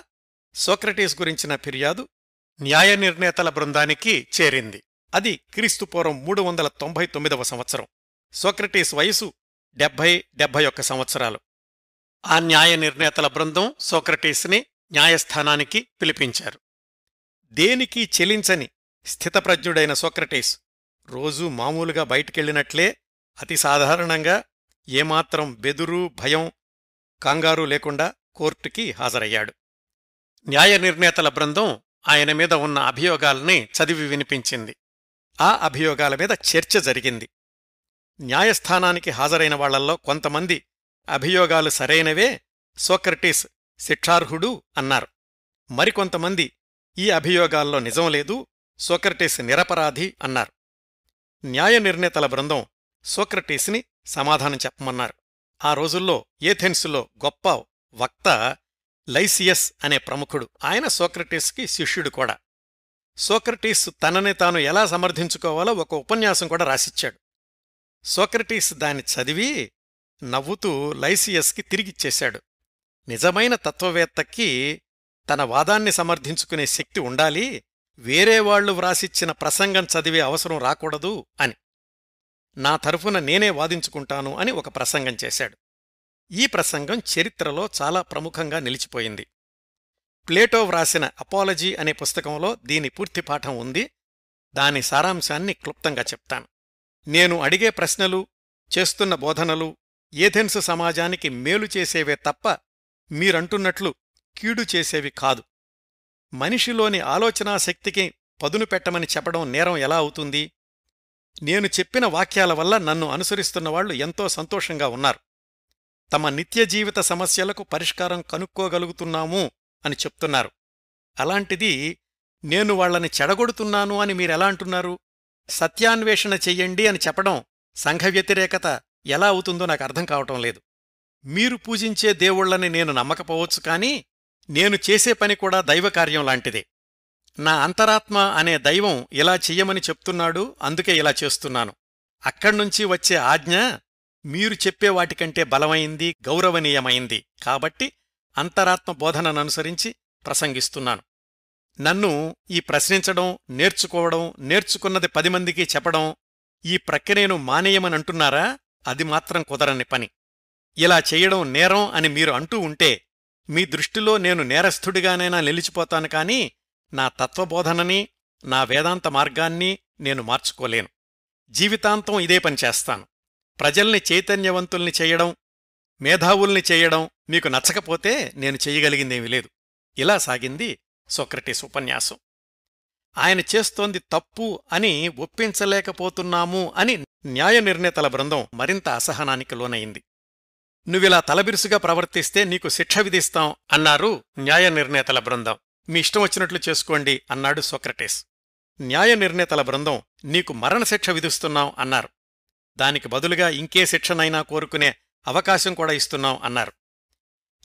సోక్రటీస్ గురించిన ఫిర్యాదు న్యాయ నిర్ణేతల బృందానికి చేరింది. అది క్రీస్తుపూర్వం 399వ సంవత్సరం. సోక్రటీస్ వయసు 70-71 సంవత్సరాలు. ఆ న్యాయ నిర్ణేతల బృందం సోక్రటీస్ని న్యాయస్థానానికి పిలిపించారు. దేనికి చెలించని స్థితప్రజ్ఞుడైన సోక్రటీస్ రోజూ మామూలుగా బయటికెళ్లినట్లే అతి సాధారణంగా ఏమాత్రం బెదురు, భయం, కంగారు లేకుండా కోర్టుకి హాజరయ్యాడు. న్యాయ నిర్ణేతల బృందం ఆయన మీద ఉన్న అభియోగాల్ని చదివి వినిపించింది. ఆ అభియోగాల మీద చర్చ జరిగింది. న్యాయస్థానానికి హాజరైన వాళ్లల్లో కొంతమంది అభియోగాలు సరైనవే, సోక్రటీస్ శిక్షార్హుడు అన్నారు. మరికొంతమంది ఈ అభియోగాల్లో నిజం లేదు, సోక్రటీస్ నిరపరాధి అన్నారు. న్యాయ నిర్ణేతల బృందం సోక్రటీస్ని సమాధానం చెప్పమన్నారు. ఆ రోజుల్లో ఏథెన్సులో గొప్ప వక్త లైసియస్ అనే ప్రముఖుడు. ఆయన సోక్రటీస్కి శిష్యుడు కూడా. సోక్రటీస్ తనని తాను ఎలా సమర్థించుకోవాలో ఒక ఉపన్యాసం కూడా రాసిచ్చాడు. సోక్రటీస్ దాన్ని చదివి నవ్వుతూ లైసియస్కి తిరిగిచ్చేశాడు. నిజమైన తత్వవేత్తకి తన వాదాన్ని సమర్థించుకునే శక్తి ఉండాలి, వేరేవాళ్లు వ్రాసిచ్చిన ప్రసంగం చదివే అవసరం రాకూడదు అని. నా తరఫున నేనే వాదించుకుంటాను అని ఒక ప్రసంగం చేశాడు. ఈ ప్రసంగం చరిత్రలో చాలా ప్రముఖంగా నిలిచిపోయింది. ప్లేటో వ్రాసిన అపాలజీ అనే పుస్తకంలో దీని పూర్తి పాఠం ఉంది. దాని సారాంశాన్ని క్లుప్తంగా చెప్తాను. నేను అడిగే ప్రశ్నలు, చేస్తున్న బోధనలు ఏథెన్సు సమాజానికి మేలు చేసేవే తప్ప మీరంటున్నట్లు కీడు చేసేవి కాదు. మనిషిలోని ఆలోచనాశక్తికి పదును పెట్టమని చెప్పడం నేరం ఎలా అవుతుంది? నేను చెప్పిన వాక్యాల వల్ల నన్ను అనుసరిస్తున్నవాళ్లు ఎంతో సంతోషంగా ఉన్నారు. తమ నిత్యజీవిత సమస్యలకు పరిష్కారం కనుక్కోగలుగుతున్నాము అని చెప్తున్నారు. అలాంటిది నేను వాళ్లని చెడగొడుతున్నాను అని మీరెలా అంటున్నారు? సత్యాన్వేషణ చెయ్యండి అని చెప్పడం సంఘ వ్యతిరేకత ఎలా అవుతుందో నాకు అర్థం కావటం లేదు. మీరు పూజించే దేవుళ్లని నేను నమ్మకపోవచ్చు, కానీ నేను చేసే పని కూడా దైవకార్యం లాంటిదే. నా అంతరాత్మ అనే దైవం ఇలా చెయ్యమని చెప్తున్నాడు, అందుకే ఇలా చేస్తున్నాను. అక్కడ్నుంచి వచ్చే ఆజ్ఞ మీరు చెప్పే వాటికంటే బలమైంది, గౌరవనీయమైంది. కాబట్టి అంతరాత్మ బోధనననుసరించి ప్రసంగిస్తున్నాను. నన్ను ఈ ప్రశ్నించడం, నేర్చుకోవడం, నేర్చుకున్నది 10 మందికి చెప్పడం, ఈ ప్రక్రియను మానేయమనంటున్నారా? అది మాత్రం కుదరని పని. ఇలా చెయ్యడం నేరం అని మీరు అంటూ ఉంటే మీ దృష్టిలో నేను నేరస్థుడిగానైనా నిలిచిపోతాను, కానీ నా తత్వబోధనని, నా వేదాంత మార్గాన్ని నేను మార్చుకోలేను. జీవితాంతం ఇదే పని చేస్తాను. ప్రజల్ని చైతన్యవంతుల్ని చెయ్యడం, మేధావుల్ని చెయ్యడం మీకు నచ్చకపోతే నేను చెయ్యగలిగిందేమీ లేదు. ఇలా సాగింది సోక్రటీస్ ఉపన్యాసం. ఆయన చేస్తోంది తప్పు అని ఒప్పించలేకపోతున్నాము అని న్యాయ నిర్ణేతల బృందం మరింత అసహనానికి లోనయింది. నువ్విలా తలబిరుసుగా ప్రవర్తిస్తే నీకు శిక్ష విధిస్తాం అన్నారు న్యాయ నిర్ణేతల బృందం. మీ ఇష్టం వచ్చినట్లు చేసుకోండి అన్నాడు సోక్రటీస్. న్యాయ నిర్ణేతల బృందం నీకు మరణశిక్ష విధిస్తున్నాం అన్నారు. దానికి బదులుగా ఇంకే శిక్షనైనా కోరుకునే అవకాశం కూడా ఇస్తున్నాం అన్నారు.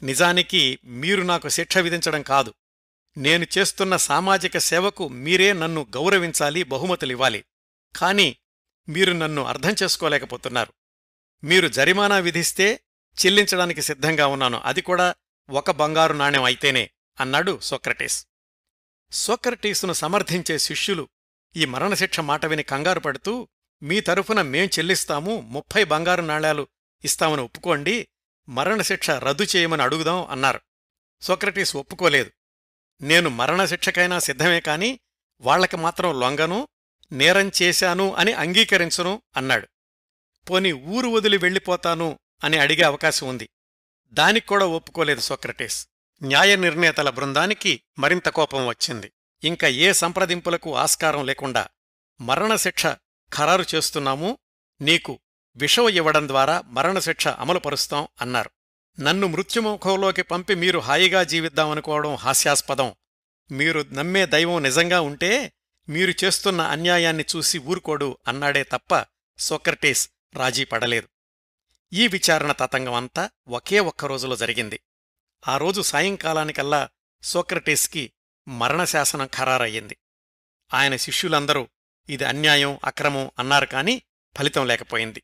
నిజానికి మీరు నాకు శిక్ష విధించడం కాదు, నేను చేస్తున్న సామాజిక సేవకు మీరే నన్ను గౌరవించాలి, బహుమతులివ్వాలి. కాని మీరు నన్ను అర్థం చేసుకోలేకపోతున్నారు. మీరు జరిమానా విధిస్తే చెల్లించడానికి సిద్ధంగా ఉన్నాను, అది కూడా 1 బంగారు నాణెం అయితేనే అన్నాడు సోక్రటీస్. సోక్రటీసును సమర్థించే శిష్యులు ఈ మరణశిక్ష మాట విని కంగారు పడుతూ, మీ తరఫున మేం చెల్లిస్తాము, 30 బంగారు నాణేలు ఇస్తామని ఒప్పుకోండి, మరణశిక్ష రద్దు చేయమని అడుగుదాం అన్నారు. సోక్రటీస్ ఒప్పుకోలేదు. నేను మరణశిక్షకైనా సిద్ధమే కాని వాళ్లకి మాత్రం లొంగను, నేరం చేశాను అని అంగీకరించను అన్నాడు. పోని ఊరు వదిలి వెళ్ళిపోతాను అని అడిగే అవకాశం ఉంది. దానికి కూడా ఒప్పుకోలేదు సోక్రటీస్. న్యాయ నిర్ణేతల బృందానికి మరింత కోపం వచ్చింది. ఇంక ఏ సంప్రదింపులకు ఆస్కారం లేకుండా మరణశిక్ష ఖరారు చేస్తున్నాము, నీకు విషం ఇవ్వడం ద్వారా మరణశిక్ష అమలుపరుస్తాం అన్నారు. నన్ను మృత్యుముఖంలోకి పంపి మీరు హాయిగా జీవిద్దామనుకోవడం హాస్యాస్పదం. మీరు నమ్మే దైవం నిజంగా ఉంటే మీరు చేస్తున్న అన్యాయాన్ని చూసి ఊరుకోడు అన్నాడే తప్ప సోక్రటీస్ రాజీ పడలేదు. ఈ విచారణ తతంగం అంతా ఒకే ఒక్కరోజులో జరిగింది. ఆ రోజు సాయంకాలానికల్లా సోక్రటీస్కి మరణశాసనం ఖరారయ్యింది. ఆయన శిష్యులందరూ ఇది అన్యాయం, అక్రమం అన్నారు, కాని ఫలితం లేకపోయింది.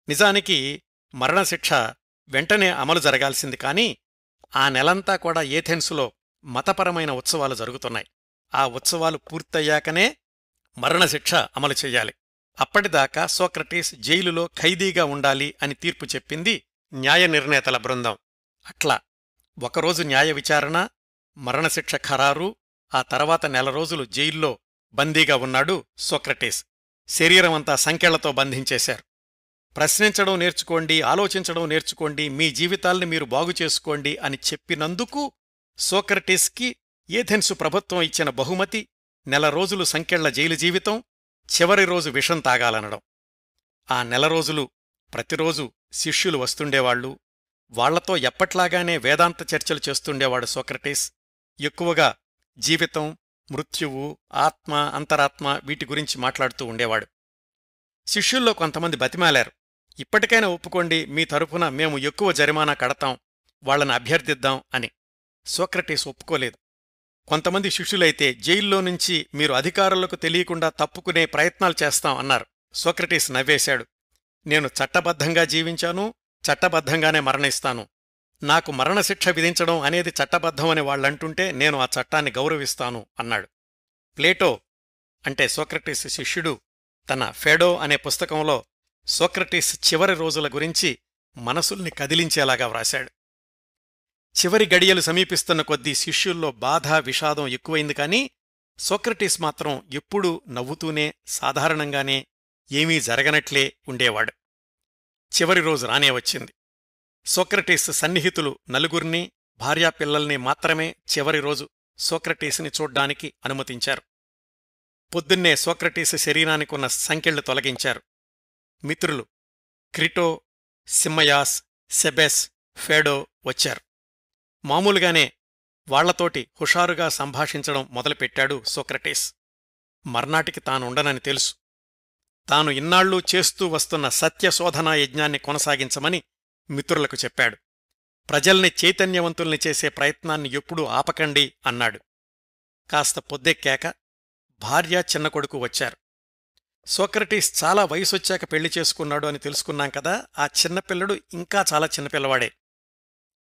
నిజానికి మరణశిక్ష వెంటనే అమలు జరగాల్సింది, కాని ఆ నెలంతా కూడా ఏథెన్సులో మతపరమైన ఉత్సవాలు జరుగుతున్నాయి. ఆ ఉత్సవాలు పూర్తయ్యాకనే మరణశిక్ష అమలు చెయ్యాలి. అప్పటిదాకా సోక్రటీస్ జైలులో ఖైదీగా ఉండాలి అని తీర్పు చెప్పింది న్యాయ నిర్ణేతల బృందం. అట్లా ఒకరోజు న్యాయ విచారణ, మరణశిక్ష ఖరారు, ఆ తర్వాత 1 నెల రోజులు జైల్లో బందీగా ఉన్నాడు సోక్రటీస్. శరీరమంతా సంకెళ్లతో బంధించేశారు. ప్రశ్నించడం నేర్చుకోండి, ఆలోచించడం నేర్చుకోండి, మీ జీవితాల్ని మీరు బాగుచేసుకోండి అని చెప్పినందుకు సోక్రటీస్కి ఏథెన్సు ప్రభుత్వం ఇచ్చిన బహుమతి 1 రోజులు సంకెళ్ల జైలు జీవితం, చివరి రోజు విషం తాగాలనడం. ఆ 1 రోజులు ప్రతిరోజు శిష్యులు వస్తుండేవాళ్లు. వాళ్లతో ఎప్పట్లాగానే వేదాంత చర్చలు చేస్తుండేవాడు సోక్రటీస్. ఎక్కువగా జీవితం, మృత్యువు, ఆత్మ, అంతరాత్మ వీటి గురించి మాట్లాడుతూ ఉండేవాడు. శిష్యుల్లో కొంతమంది బతిమాలారు, ఇప్పటికైనా ఒప్పుకోండి, మీ తరఫున మేము ఎక్కువ జరిమానా కడతాం, వాళ్లను అభ్యర్థిద్దాం అని. సోక్రటీస్ ఒప్పుకోలేదు. కొంతమంది శిష్యులైతే జైల్లో నుంచి మీరు అధికారులకు తెలియకుండా తప్పుకునే ప్రయత్నాలు చేస్తాం అన్నారు. సోక్రటీస్ నవ్వేశాడు. నేను చట్టబద్ధంగా జీవించాను, చట్టబద్ధంగానే మరణిస్తాను. నాకు మరణశిక్ష విధించడం అనేది చట్టబద్ధమని వాళ్లంటుంటే నేను ఆ చట్టాన్ని గౌరవిస్తాను అన్నాడు. ప్లేటో అంటే సోక్రటీస్ శిష్యుడు తన ఫెడో అనే పుస్తకంలో సోక్రటీస్ చివరి రోజుల గురించి మనసుల్ని కదిలించేలాగా వ్రాశాడు. చివరి గడియలు సమీపిస్తున్న కొద్దీ శిష్యుల్లో బాధ, విషాదం ఎక్కువైంది కాని సోక్రటీస్ మాత్రం ఎప్పుడూ నవ్వుతూనే, సాధారణంగానే, ఏమీ జరగనట్లే ఉండేవాడు. చివరి రోజు రానే వచ్చింది. సోక్రటీస్ సన్నిహితులు నలుగురిని, భార్యాపిల్లల్ని మాత్రమే చివరి రోజు సోక్రటీస్ని చూడ్డానికి అనుమతించారు. పొద్దున్నే సోక్రటీస్ శరీరానికున్న సంకెళ్లు తొలగించారు. మిత్రులు క్రిటో, సిమ్మయాస్, సెబెస్, ఫెడో వచ్చారు. మామూలుగానే వాళ్లతోటి హుషారుగా సంభాషించడం మొదలుపెట్టాడు సోక్రటీస్. మర్నాటికి తానుండనని తెలుసు. తాను ఇన్నాళ్లూ చేస్తూ వస్తున్న సత్యశోధనా యజ్ఞాన్ని కొనసాగించమని మిత్రులకు చెప్పాడు. ప్రజల్ని చైతన్యవంతుల్ని చేసే ప్రయత్నాన్ని ఎప్పుడూ ఆపకండి అన్నాడు. కాస్త పొద్దెక్కాక భార్య, చిన్న కొడుకు వచ్చారు. సోక్రటీస్ చాలా వయసొచ్చాక పెళ్లి చేసుకున్నాడు అని తెలుసుకున్నాం కదా, ఆ చిన్నపిల్లడు ఇంకా చాలా చిన్నపిల్లవాడే.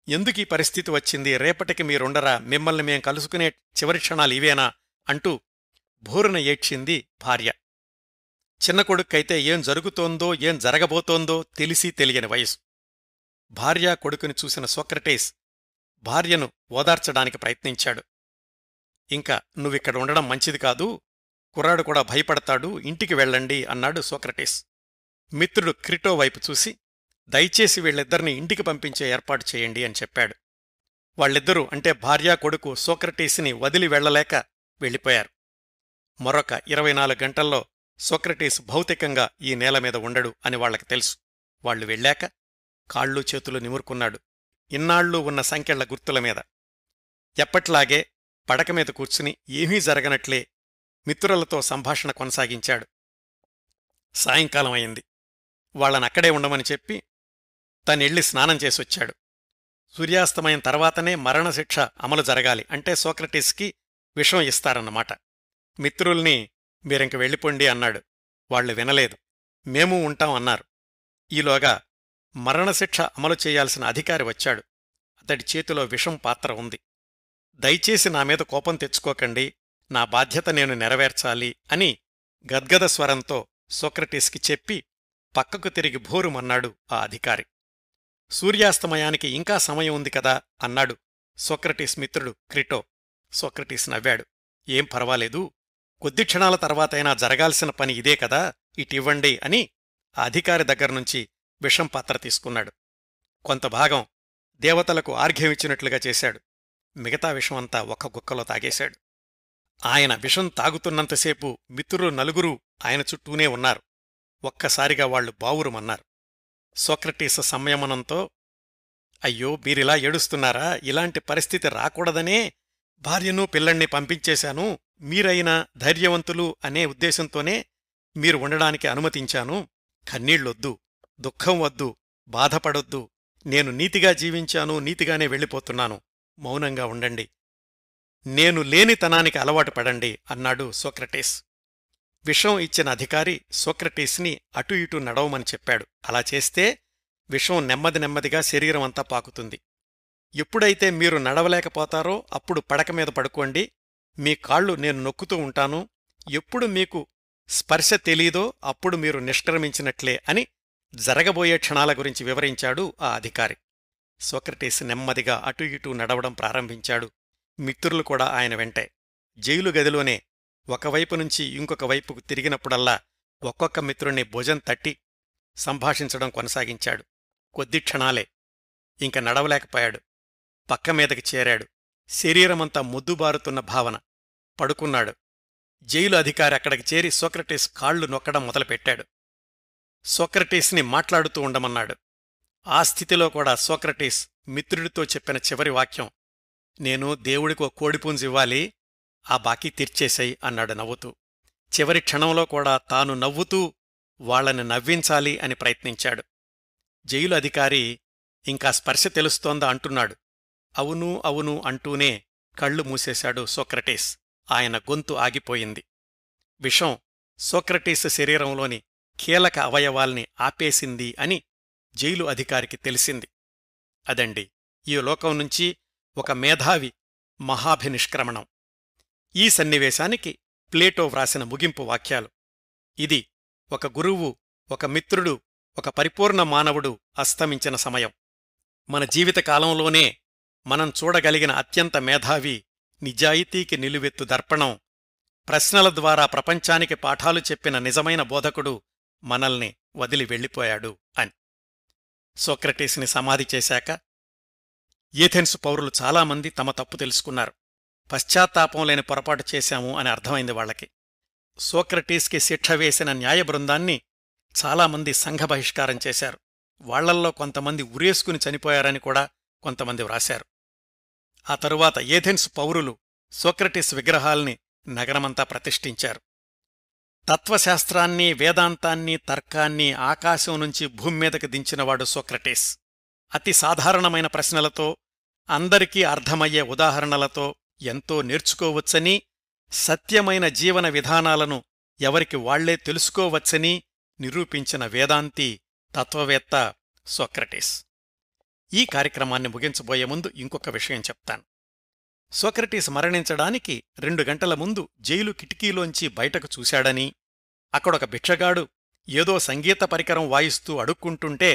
ఎందుకీ పరిస్థితి వచ్చింది, రేపటికి మీరుండరా, మిమ్మల్ని మేం కలుసుకునే చివరి క్షణాలు ఇవేనా అంటూ భోరున ఏడ్చింది భార్య. చిన్న కొడుక్కైతే ఏం జరుగుతోందో, ఏం జరగబోతోందో తెలిసి తెలియని వయసు. భార్యా కొడుకుని చూసిన సోక్రటీస్ భార్యను ఓదార్చడానికి ప్రయత్నించాడు. ఇంకా నువ్విక్కడ ఉండడం మంచిది కాదు, కుర్రాడు కూడా భయపడతాడు, ఇంటికి వెళ్ళండి అన్నాడు సోక్రటీస్. మిత్రుడు క్రిటో వైపు చూసి దయచేసి వీళ్ళిద్దరినీ ఇంటికి పంపించే ఏర్పాటు చేయండి అని చెప్పాడు. వాళ్ళిద్దరూ అంటే భార్యా కొడుకు సోక్రటీస్ని వదిలి వెళ్లలేక వెళ్ళిపోయారు. మరొక 24 గంటల్లో సోక్రటీస్ భౌతికంగా ఈ నేలమీద ఉండడు అని వాళ్లకి తెలుసు. వాళ్లు వెళ్ళాక కాళ్ళు చేతులు నిమురుకున్నాడు, ఇన్నాళ్లూ ఉన్న సంకెళ్ల గుర్తుల మీద. ఎప్పట్లాగే పడకమీద కూర్చుని ఏమీ జరగనట్లే మిత్రులతో సంభాషణ కొనసాగించాడు. సాయంకాలం అయింది. వాళ్లనక్కడే ఉండమని చెప్పి తనెళ్ళి స్నానం చేసొచ్చాడు. సూర్యాస్తమయం తర్వాతనే మరణశిక్ష అమలు జరగాలి, అంటే సోక్రటీస్కి విషం ఇస్తారన్నమాట. మిత్రుల్ని మీరింక వెళ్ళిపోండి అన్నాడు. వాళ్లు వినలేదు. మేమూ ఉంటాం అన్నారు. ఈలోగా మరణశిక్ష అమలు చేయాల్సిన అధికారి వచ్చాడు. అతడి చేతిలో విషం పాత్ర ఉంది. దయచేసి నామీద కోపం తెచ్చుకోకండి, నా బాధ్యత నేను నెరవేర్చాలి అని గద్గద స్వరంతో సోక్రటీస్కి చెప్పి పక్కకు తిరిగి భోరుమన్నాడు ఆ అధికారి. సూర్యాస్తమయానికి ఇంకా సమయం ఉంది కదా అన్నాడు సోక్రటీస్ మిత్రుడు క్రిటో. సోక్రటీస్ నవ్వాడు. ఏం పర్వాలేదు, కొద్ది క్షణాల తర్వాతైనా జరగాల్సిన పని ఇదే కదా, ఇటివ్వండి అని ఆ అధికారి దగ్గర్నుంచి విషం పాత్ర తీసుకున్నాడు. కొంత భాగం దేవతలకు ఆర్ఘ్యమిచ్చినట్లుగా చేశాడు. మిగతా విషమంతా ఒక్క గుక్కలో తాగేశాడు. ఆయన విషం తాగుతున్నంతసేపు మిత్రులు నలుగురూ ఆయన చుట్టూనే ఉన్నారు. ఒక్కసారిగా వాళ్లు బావురుమన్నారు. సోక్రటీస్ సంయమనంతో, అయ్యో మీరిలా ఏడుస్తున్నారా, ఇలాంటి పరిస్థితి రాకూడదనే భార్యను పిల్లణ్ణి పంపించేశాను, మీరైనా ధైర్యవంతులు అనే ఉద్దేశంతోనే మీరు ఉండడానికి అనుమతించాను. కన్నీళ్లొద్దు, దుఃఖం వద్దు, బాధపడొద్దు, నేను నీతిగా జీవించాను, నీతిగానే వెళ్ళిపోతున్నాను, మౌనంగా ఉండండి, నేను లేనితనానికి అలవాటు పడండి అన్నాడు సోక్రటీస్. విషం ఇచ్చిన అధికారి సోక్రటీస్ని అటు ఇటు నడవమని చెప్పాడు. అలా చేస్తే విషం నెమ్మది నెమ్మదిగా శరీరమంతా పాకుతుంది. ఎప్పుడైతే మీరు నడవలేకపోతారో అప్పుడు పడకమీద పడుకోండి, మీ కాళ్ళు నేను నొక్కుతూ ఉంటాను, ఎప్పుడు మీకు స్పర్శ తెలీదో అప్పుడు మీరు నిష్క్రమించినట్లే అని జరగబోయే క్షణాల గురించి వివరించాడు ఆ అధికారి. సోక్రటీస్ నెమ్మదిగా అటు ఇటూ నడవడం ప్రారంభించాడు. మిత్రులు కూడా ఆయన వెంటే. జైలు గదిలోనే ఒకవైపు నుంచి ఇంకొక వైపుకు తిరిగినప్పుడల్లా ఒక్కొక్క మిత్రుణ్ణి భుజం తట్టి, సంభాషించడం కొనసాగించాడు. కొద్ది క్షణాలే. ఇంక నడవలేకపోయాడు. పక్కమీదకి చేరాడు. శరీరమంతా మొద్దుబారుతున్న భావన. పడుకున్నాడు. జైలు అధికారి అక్కడికి చేరి సోక్రటీస్ కాళ్లు నొక్కడం మొదలుపెట్టాడు. సోక్రటీస్ని మాట్లాడుతూ ఉండమన్నాడు. ఆ స్థితిలో కూడా సోక్రటీస్ మిత్రుడితో చెప్పిన చివరి వాక్యం, నేను దేవుడికో కోడిపుంజివ్వాలి, ఆ బాకీ తీర్చేశాయి అన్నాడు నవ్వుతూ. చివరి క్షణంలో కూడా తాను నవ్వుతూ వాళ్లని నవ్వించాలి అని ప్రయత్నించాడు. జైలు అధికారి ఇంకా స్పర్శ తెలుస్తోందా అంటున్నాడు. అవును అవును అంటూనే కళ్ళు మూసేశాడు సోక్రటీస్. ఆయన గొంతు ఆగిపోయింది. విషం సోక్రటీస్ శరీరంలోని కీలక అవయవాల్ని ఆపేసింది అని జైలు అధికారికి తెలిసింది. అదండి ఈ లోకం నుంచి ఒక మేధావి మహాభినిష్క్రమణం. ఈ సన్నివేశానికి ప్లేటో వ్రాసిన ముగింపు వాక్యాలు. ఇది ఒక గురువు, ఒక మిత్రుడు, ఒక పరిపూర్ణ మానవుడు అస్తమించిన సమయం. మన జీవితకాలంలోనే మనం చూడగలిగిన అత్యంత మేధావి, నిజాయితీకి నిలువెత్తు దర్పణం, ప్రశ్నల ద్వారా ప్రపంచానికి పాఠాలు చెప్పిన నిజమైన బోధకుడు మనల్ని వదిలి వెళ్ళిపోయాడు అని. సోక్రటీస్ని సమాధి చేశాక ఏథెన్సు పౌరులు చాలామంది తమ తప్పు తెలుసుకున్నారు. పశ్చాత్తాపం లేని పొరపాటు చేశాము అని అర్థమైంది వాళ్లకి. సోక్రటీస్కి శిక్ష వేసిన న్యాయ బృందాన్ని చాలామంది సంఘ బహిష్కారం చేశారు. వాళ్లల్లో కొంతమంది ఉరేసుకుని చనిపోయారని కూడా కొంతమంది వ్రాశారు. ఆ తరువాత ఏథెన్సు పౌరులు సోక్రటీస్ విగ్రహాల్ని నగరమంతా ప్రతిష్ఠించారు. తత్వశాస్త్రాన్ని, వేదాంతాన్ని, తర్కాన్ని ఆకాశం నుంచి భూమ్మీదకి దించినవాడు సోక్రటీస్. అతి సాధారణమైన ప్రశ్నలతో, అందరికీ అర్థమయ్యే ఉదాహరణలతో ఎంతో నేర్చుకోవచ్చని, సత్యమైన జీవన విధానాలను ఎవరికి వాళ్లే తెలుసుకోవచ్చని నిరూపించిన వేదాంతి, తత్వవేత్త సోక్రటీస్. ఈ కార్యక్రమాన్ని ముగించబోయే ముందు ఇంకొక విషయం చెప్తాను. సోక్రటీస్ మరణించడానికి 2 గంటల ముందు జైలు కిటికీలోంచి బయటకు చూశాడని, అక్కడొక భిక్షగాడు ఏదో సంగీత పరికరం వాయిస్తూ అడుక్కుంటుంటే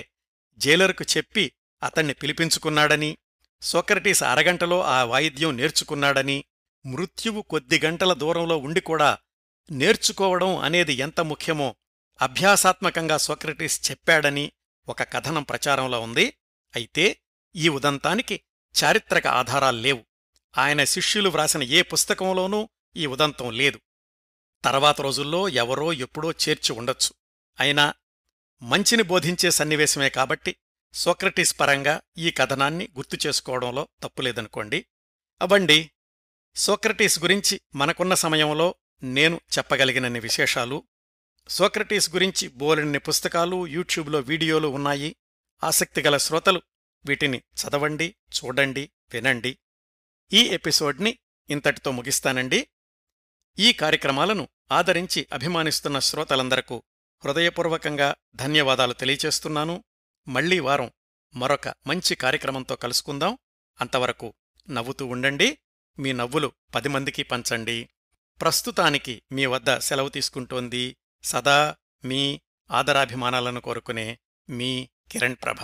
జైలరుకు చెప్పి అతన్ని పిలిపించుకున్నాడని, సోక్రటీస్ అరగంటలో ఆ వాయిద్యం నేర్చుకున్నాడని, మృత్యువు కొద్ది గంటల దూరంలో ఉండి కూడా నేర్చుకోవడం అనేది ఎంత ముఖ్యమో అభ్యాసాత్మకంగా సోక్రటీస్ చెప్పాడని ఒక కథనం ప్రచారంలో ఉంది. అయితే ఈ ఉదంతానికి చారిత్రక ఆధారాల్లేవు. ఆయన శిష్యులు వ్రాసిన ఏ పుస్తకంలోనూ ఈ ఉదంతం లేదు. తర్వాత రోజుల్లో ఎవరో ఎప్పుడో చేర్చి ఉండొచ్చు. అయినా మంచిని బోధించే సన్నివేశమే కాబట్టి సోక్రటీస్ పరంగా ఈ కథనాన్ని గుర్తుచేసుకోవడంలో తప్పులేదనుకోండి. అవండి సోక్రటీస్ గురించి మనకున్న సమయంలో నేను చెప్పగలిగినన్ని విశేషాలు. సోక్రటీస్ గురించి బోలెడన్ని పుస్తకాలు, యూట్యూబ్లో వీడియోలు ఉన్నాయి. ఆసక్తిగల శ్రోతలు వీటిని చదవండి, చూడండి, వినండి. ఈ ఎపిసోడ్ని ఇంతటితో ముగిస్తానండి. ఈ కార్యక్రమాలను ఆదరించి అభిమానిస్తున్న శ్రోతలందరకు హృదయపూర్వకంగా ధన్యవాదాలు తెలియచేస్తున్నాను. మళ్లీ వారం మరొక మంచి కార్యక్రమంతో కలుసుకుందాం. అంతవరకు నవ్వుతూ ఉండండి. మీ నవ్వులు 10 మందికి పంచండి. ప్రస్తుతానికి మీ వద్ద సెలవు తీసుకుంటోంది సదా మీ ఆదరాభిమానాలను కోరుకునే మీ కిరణ్ ప్రభ.